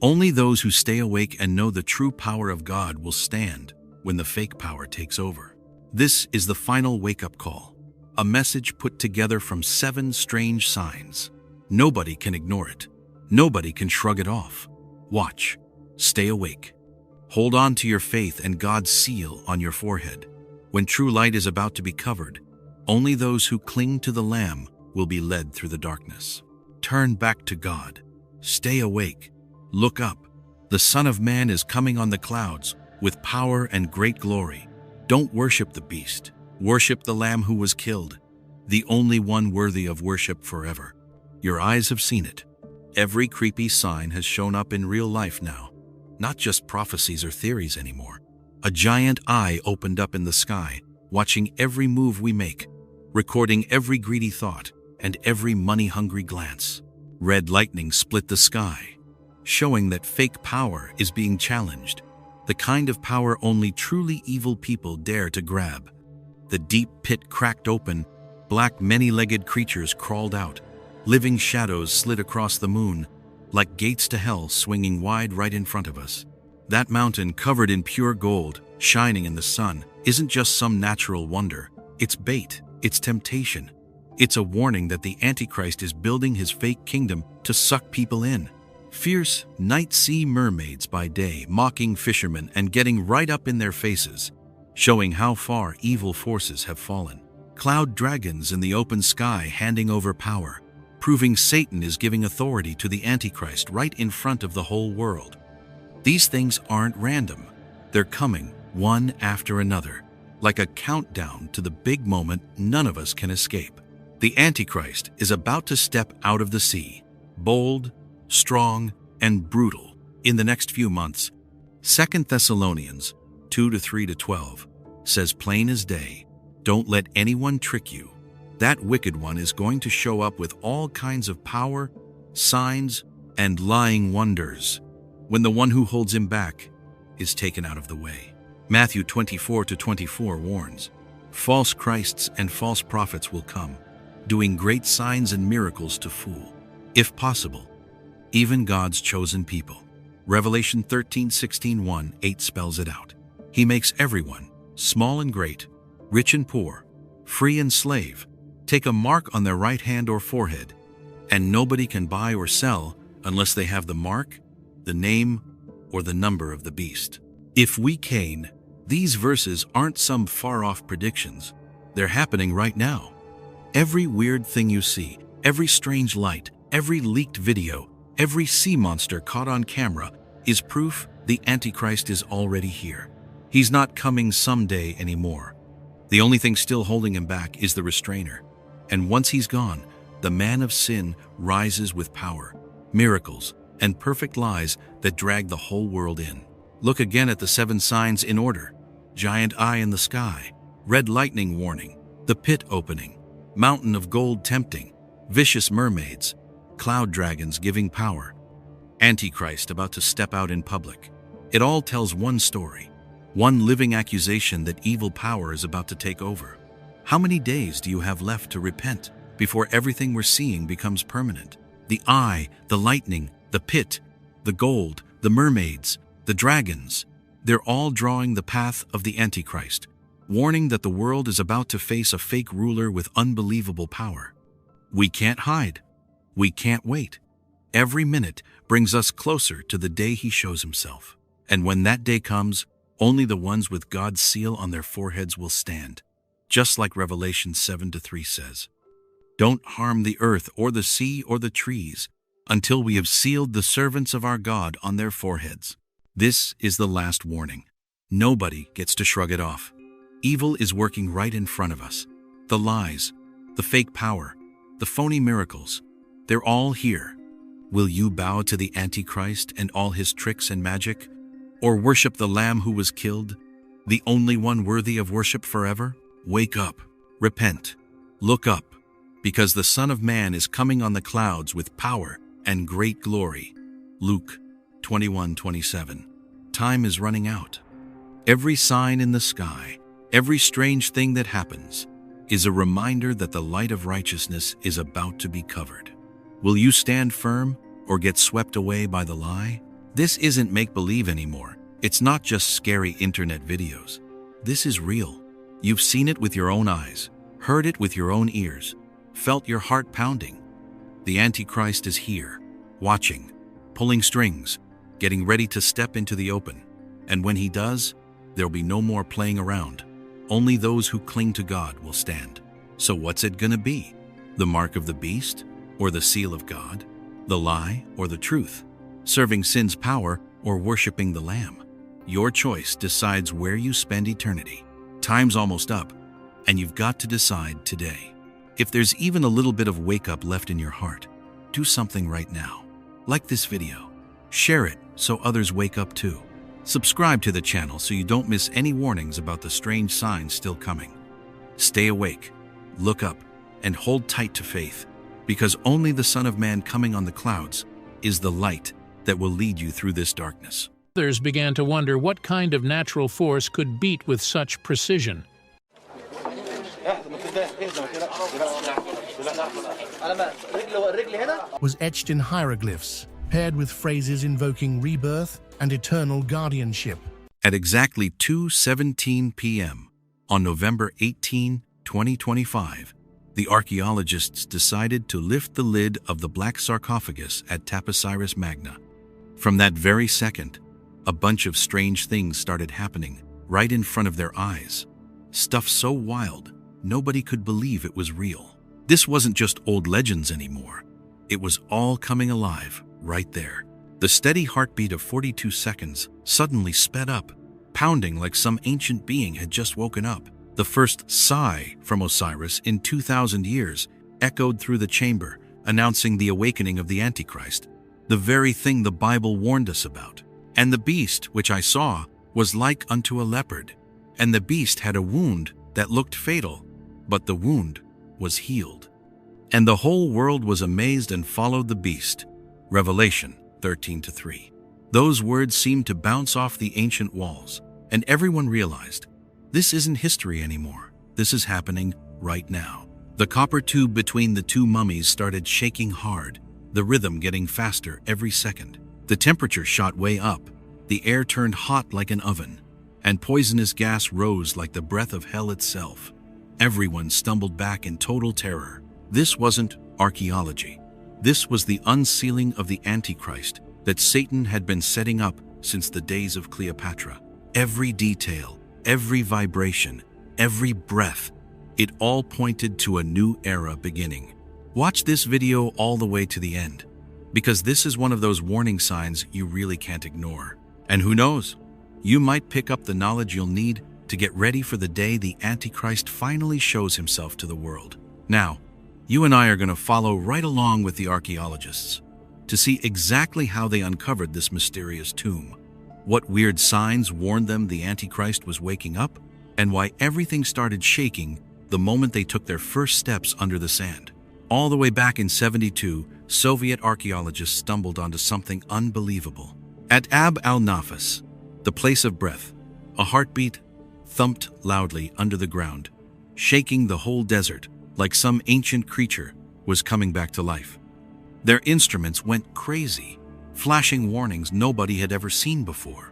Only those who stay awake and know the true power of God will stand when the fake power takes over. This is the final wake-up call, a message put together from 7 strange signs. Nobody can ignore it. Nobody can shrug it off. Watch. Stay awake. Hold on to your faith and God's seal on your forehead. When true light is about to be covered, only those who cling to the Lamb will be led through the darkness. Turn back to God. Stay awake. Look up. The Son of Man is coming on the clouds with power and great glory. Don't worship the beast. Worship the Lamb who was killed, the only one worthy of worship forever. Your eyes have seen it. Every creepy sign has shown up in real life now, not just prophecies or theories anymore. A giant eye opened up in the sky, watching every move we make, recording every greedy thought and every money-hungry glance. Red lightning split the sky, showing that fake power is being challenged, the kind of power only truly evil people dare to grab. The deep pit cracked open, black many-legged creatures crawled out, living shadows slid across the moon, like gates to hell swinging wide right in front of us. That mountain covered in pure gold, shining in the sun, isn't just some natural wonder. It's bait, it's temptation. It's a warning that the Antichrist is building his fake kingdom to suck people in. Fierce night sea mermaids by day, mocking fishermen and getting right up in their faces, showing how far evil forces have fallen. Cloud dragons in the open sky handing over power, proving Satan is giving authority to the Antichrist right in front of the whole world. These things aren't random. They're coming, one after another, like a countdown to the big moment none of us can escape. The Antichrist is about to step out of the sea, bold, strong, and brutal. In the next few months, 2 Thessalonians 2:3-12 says plain as day, don't let anyone trick you. That wicked one is going to show up with all kinds of power, signs, and lying wonders when the one who holds him back is taken out of the way. Matthew 24:24 warns, false Christs and false prophets will come, doing great signs and miracles to fool, if possible, even God's chosen people. Revelation 13:16-1-8 spells it out. He makes everyone, small and great, rich and poor, free and slave, take a mark on their right hand or forehead, and nobody can buy or sell unless they have the mark, the name, or the number of the beast. If we Cain, these verses aren't some far-off predictions. They're happening right now. Every weird thing you see, every strange light, every leaked video, every sea monster caught on camera is proof the Antichrist is already here. He's not coming someday anymore. The only thing still holding him back is the restrainer. And once he's gone, the man of sin rises with power, miracles, and perfect lies that drag the whole world in. Look again at the 7 signs in order: giant eye in the sky, red lightning warning, the pit opening, mountain of gold tempting, vicious mermaids, cloud dragons giving power, Antichrist about to step out in public. It all tells one story, one living accusation that evil power is about to take over. How many days do you have left to repent before everything we're seeing becomes permanent? The eye, the lightning, the pit, the gold, the mermaids, the dragons, they're all drawing the path of the Antichrist, warning that the world is about to face a fake ruler with unbelievable power. We can't hide. We can't wait. Every minute brings us closer to the day he shows himself. And when that day comes, only the ones with God's seal on their foreheads will stand. Just like Revelation 7:3 says, "Don't harm the earth or the sea or the trees until we have sealed the servants of our God on their foreheads." This is the last warning. Nobody gets to shrug it off. Evil is working right in front of us. The lies, the fake power, the phony miracles, they're all here. Will you bow to the Antichrist and all his tricks and magic? Or worship the Lamb who was killed, the only one worthy of worship forever? Wake up, repent, look up, because the Son of Man is coming on the clouds with power and great glory. Luke 21:27. Time is running out. Every sign in the sky, every strange thing that happens, is a reminder that the light of righteousness is about to be covered. Will you stand firm or get swept away by the lie? This isn't make-believe anymore. It's not just scary internet videos. This is real. You've seen it with your own eyes, heard it with your own ears, felt your heart pounding. The Antichrist is here, watching, pulling strings, getting ready to step into the open. And when he does, there'll be no more playing around. Only those who cling to God will stand. So what's it gonna be? The mark of the beast or the seal of God? The lie or the truth? Serving sin's power or worshiping the Lamb? Your choice decides where you spend eternity. Time's almost up, and you've got to decide today. If there's even a little bit of wake-up left in your heart, do something right now. Like this video. Share it so others wake up too. Subscribe to the channel so you don't miss any warnings about the strange signs still coming. Stay awake, look up, and hold tight to faith, because only the Son of Man coming on the clouds is the light that will lead you through this darkness. Others began to wonder what kind of natural force could beat with such precision. Was etched in hieroglyphs, paired with phrases invoking rebirth and eternal guardianship. At exactly 2:17 p.m. on November 18, 2025, the archaeologists decided to lift the lid of the black sarcophagus at Taposiris Magna. From that very second, a bunch of strange things started happening right in front of their eyes. Stuff so wild, nobody could believe it was real. This wasn't just old legends anymore. It was all coming alive right there. The steady heartbeat of 42 seconds suddenly sped up, pounding like some ancient being had just woken up. The first sigh from Osiris in 2,000 years echoed through the chamber, announcing the awakening of the Antichrist, the very thing the Bible warned us about. And the beast which I saw was like unto a leopard, and the beast had a wound that looked fatal, but the wound was healed. And the whole world was amazed and followed the beast. Revelation 13:3. Those words seemed to bounce off the ancient walls, and everyone realized, this isn't history anymore. This is happening right now. The copper tube between the two mummies started shaking hard, the rhythm getting faster every second. The temperature shot way up. The air turned hot like an oven. and poisonous gas rose like the breath of hell itself. Everyone stumbled back in total terror. This wasn't archaeology. This was the unsealing of the Antichrist that Satan had been setting up since the days of Cleopatra. Every detail, every vibration, every breath, it all pointed to a new era beginning. Watch this video all the way to the end, because this is one of those warning signs you really can't ignore. And who knows, you might pick up the knowledge you'll need to get ready for the day the Antichrist finally shows himself to the world. Now, you and I are going to follow right along with the archaeologists to see exactly how they uncovered this mysterious tomb, what weird signs warned them the Antichrist was waking up, and why everything started shaking the moment they took their first steps under the sand. All the way back in '72, Soviet archaeologists stumbled onto something unbelievable. At Ab al-Nafas, the place of breath, a heartbeat thumped loudly under the ground, shaking the whole desert like some ancient creature was coming back to life. Their instruments went crazy, flashing warnings nobody had ever seen before.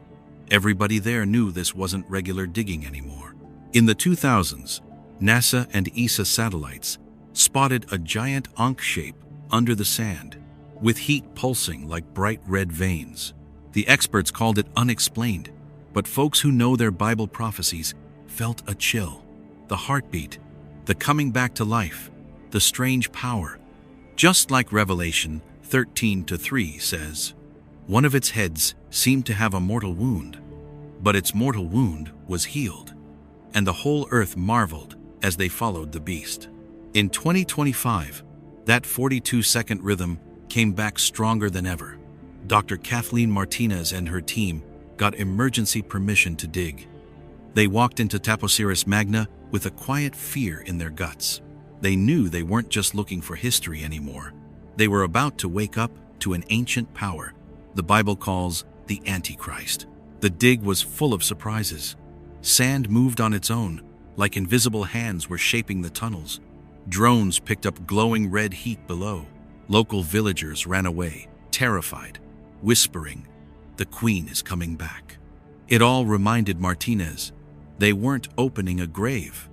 Everybody there knew this wasn't regular digging anymore. In the 2000s, NASA and ESA satellites spotted a giant Ankh shape under the sand, with heat pulsing like bright red veins. The experts called it unexplained, but folks who know their Bible prophecies felt a chill. The heartbeat, the coming back to life, the strange power. Just like Revelation 13:3 says, one of its heads seemed to have a mortal wound, but its mortal wound was healed, and the whole earth marveled as they followed the beast. In 2025, that 42-second rhythm came back stronger than ever. Dr. Kathleen Martinez and her team got emergency permission to dig. They walked into Taposiris Magna with a quiet fear in their guts. They knew they weren't just looking for history anymore. They were about to wake up to an ancient power the Bible calls the Antichrist. The dig was full of surprises. Sand moved on its own, like invisible hands were shaping the tunnels. Drones picked up glowing red heat below. Local villagers ran away, terrified, whispering, "The Queen is coming back." It all reminded Martinez they weren't opening a grave.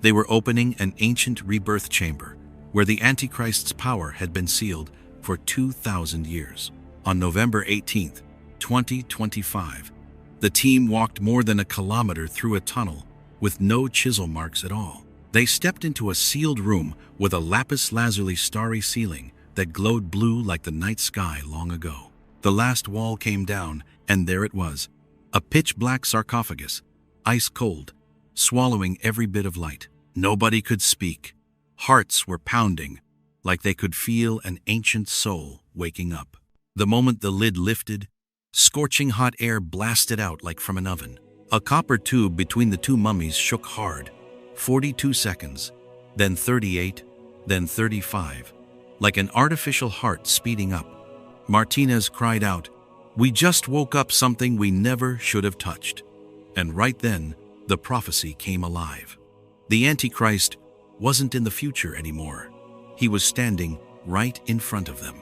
They were opening an ancient rebirth chamber where the Antichrist's power had been sealed for 2,000 years. On November 18, 2025, the team walked more than a kilometer through a tunnel with no chisel marks at all. They stepped into a sealed room with a lapis lazuli starry ceiling that glowed blue like the night sky long ago. The last wall came down, and there it was, a pitch-black sarcophagus, ice cold, swallowing every bit of light. Nobody could speak. Hearts were pounding, like they could feel an ancient soul waking up. The moment the lid lifted, scorching hot air blasted out like from an oven. A copper tube between the two mummies shook hard, 42 seconds, then 38, then 35, like an artificial heart speeding up. Martinez cried out, "We just woke up something we never should have touched." And right then, the prophecy came alive. The Antichrist wasn't in the future anymore. He was standing right in front of them.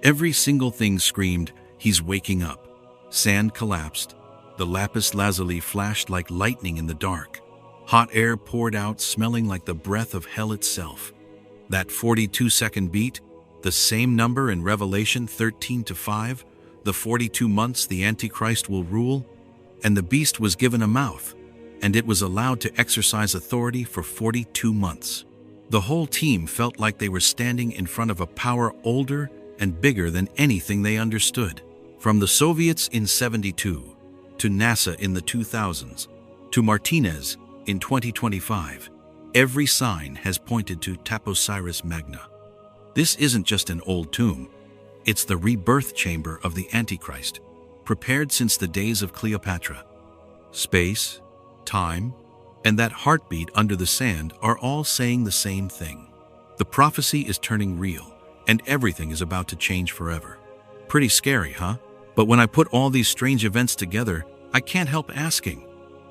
Every single thing screamed, "He's waking up." Sand collapsed. The lapis lazuli flashed like lightning in the dark. Hot air poured out, smelling like the breath of hell itself. That 42-second beat, the same number in Revelation 13:5, the 42 months the Antichrist will rule, and the beast was given a mouth, and it was allowed to exercise authority for 42 months. The whole team felt like they were standing in front of a power older and bigger than anything they understood. From the Soviets in '72, to NASA in the 2000s, to Martinez in 2025, every sign has pointed to Taposiris Magna. This isn't just an old tomb. It's the rebirth chamber of the Antichrist, prepared since the days of Cleopatra. Space, time, and that heartbeat under the sand are all saying the same thing. The prophecy is turning real, and everything is about to change forever. Pretty scary, huh? But when I put all these strange events together, I can't help asking,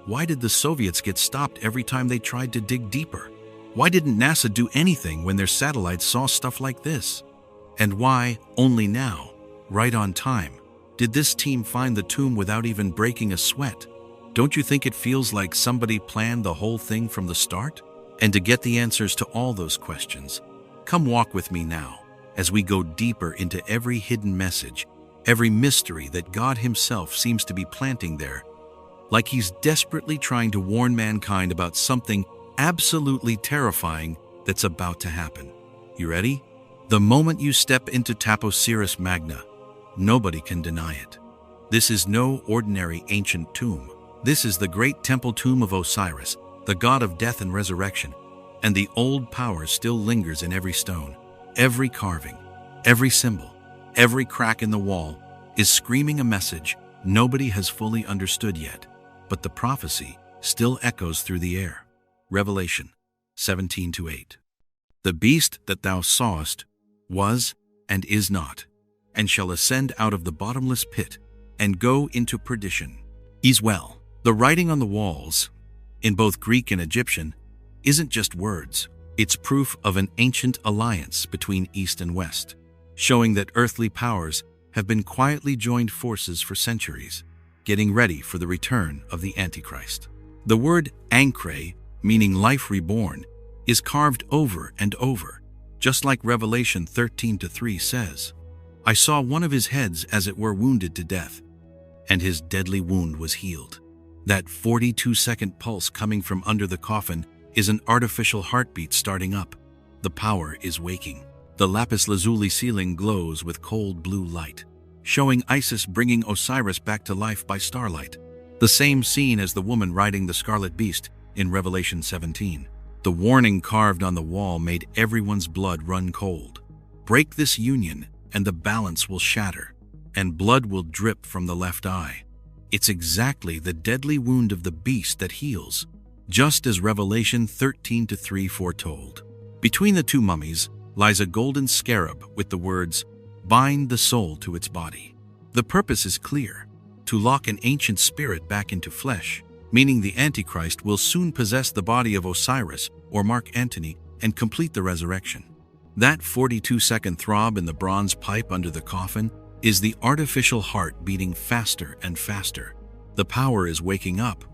why did the Soviets get stopped every time they tried to dig deeper? Why didn't NASA do anything when their satellites saw stuff like this? And why, only now, right on time, did this team find the tomb without even breaking a sweat? Don't you think it feels like somebody planned the whole thing from the start? And to get the answers to all those questions, come walk with me now as we go deeper into every hidden message, every mystery that God Himself seems to be planting there, like He's desperately trying to warn mankind about something absolutely terrifying that's about to happen. You ready? The moment you step into Taposiris Magna, nobody can deny it. This is no ordinary ancient tomb. This is the great temple tomb of Osiris, the god of death and resurrection, and the old power still lingers in every stone. Every carving, every symbol, every crack in the wall is screaming a message nobody has fully understood yet, but the prophecy still echoes through the air. Revelation 17:8. The beast that thou sawest was and is not, and shall ascend out of the bottomless pit and go into perdition. Well, the writing on the walls, in both Greek and Egyptian, isn't just words. It's proof of an ancient alliance between East and West, showing that earthly powers have been quietly joined forces for centuries, getting ready for the return of the Antichrist. The word ankre, meaning life reborn, is carved over and over, just like Revelation 13:3 says. I saw one of his heads as it were wounded to death, and his deadly wound was healed. That 42-second pulse coming from under the coffin is an artificial heartbeat starting up. The power is waking. The lapis lazuli ceiling glows with cold blue light, showing Isis bringing Osiris back to life by starlight. The same scene as the woman riding the scarlet beast in Revelation 17. The warning carved on the wall made everyone's blood run cold. Break this union and the balance will shatter, and blood will drip from the left eye. It's exactly the deadly wound of the beast that heals, just as Revelation 13:3 foretold. Between the two mummies lies a golden scarab with the words, "Bind the soul to its body." The purpose is clear: to lock an ancient spirit back into flesh, meaning the Antichrist will soon possess the body of Osiris or Mark Antony and complete the resurrection. That 42-second throb in the bronze pipe under the coffin is the artificial heart beating faster and faster. The power is waking up,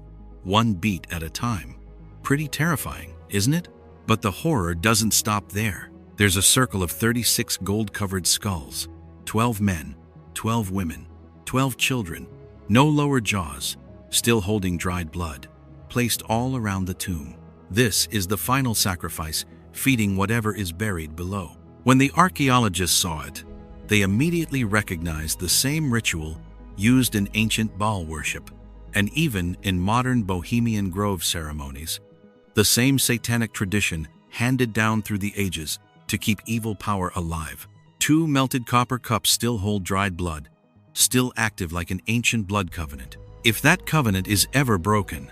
one beat at a time. Pretty terrifying, isn't it? But the horror doesn't stop there. There's a circle of 36 gold-covered skulls, 12 men, 12 women, 12 children, no lower jaws, still holding dried blood, placed all around the tomb. This is the final sacrifice, feeding whatever is buried below. When the archaeologists saw it, they immediately recognized the same ritual used in ancient Baal worship, and even in modern Bohemian Grove ceremonies. The same satanic tradition handed down through the ages to keep evil power alive. 2 melted copper cups still hold dried blood, still active like an ancient blood covenant. If that covenant is ever broken,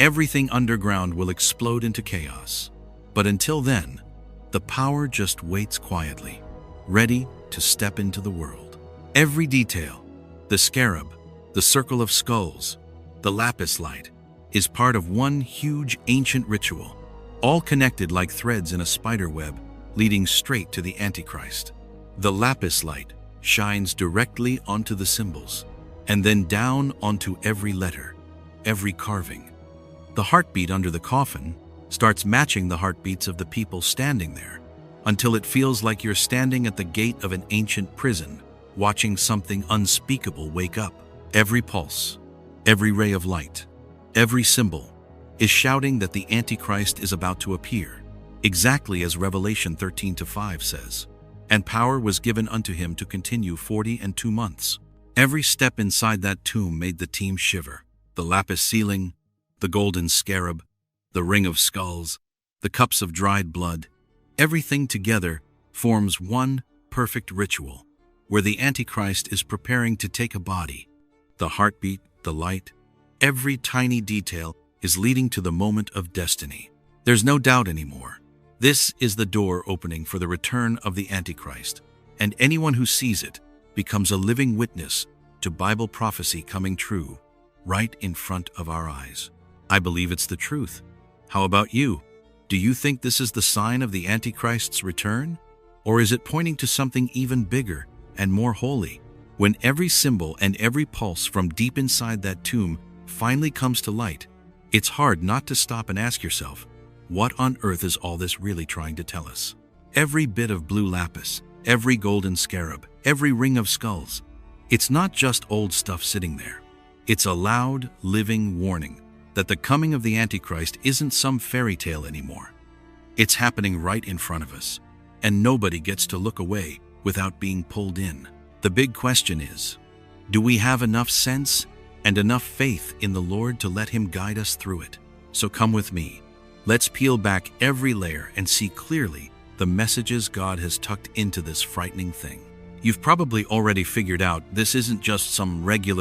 everything underground will explode into chaos. But until then, the power just waits quietly, ready to step into the world. Every detail, the scarab, the circle of skulls, the lapis light, is part of one huge ancient ritual, all connected like threads in a spider web leading straight to the Antichrist. The lapis light shines directly onto the symbols, and then down onto every letter, every carving. The heartbeat under the coffin starts matching the heartbeats of the people standing there, until it feels like you're standing at the gate of an ancient prison, watching something unspeakable wake up. Every pulse, every ray of light, every symbol is shouting that the Antichrist is about to appear, exactly as Revelation 13:5 says. And power was given unto him to continue 42 months. Every step inside that tomb made the team shiver. The lapis ceiling, the golden scarab, the ring of skulls, the cups of dried blood, everything together forms one perfect ritual, where the Antichrist is preparing to take a body. The heartbeat, the light, every tiny detail is leading to the moment of destiny. There's no doubt anymore. This is the door opening for the return of the Antichrist, and anyone who sees it becomes a living witness to Bible prophecy coming true right in front of our eyes. I believe it's the truth. How about you? Do you think this is the sign of the Antichrist's return? Or is it pointing to something even bigger and more holy? When every symbol and every pulse from deep inside that tomb finally comes to light, it's hard not to stop and ask yourself, what on earth is all this really trying to tell us? Every bit of blue lapis, every golden scarab, every ring of skulls, it's not just old stuff sitting there. It's a loud, living warning that the coming of the Antichrist isn't some fairy tale anymore. It's happening right in front of us, and nobody gets to look away without being pulled in. The big question is, do we have enough sense and enough faith in the Lord to let Him guide us through it? So come with me. Let's peel back every layer and see clearly the messages God has tucked into this frightening thing. You've probably already figured out this isn't just some regular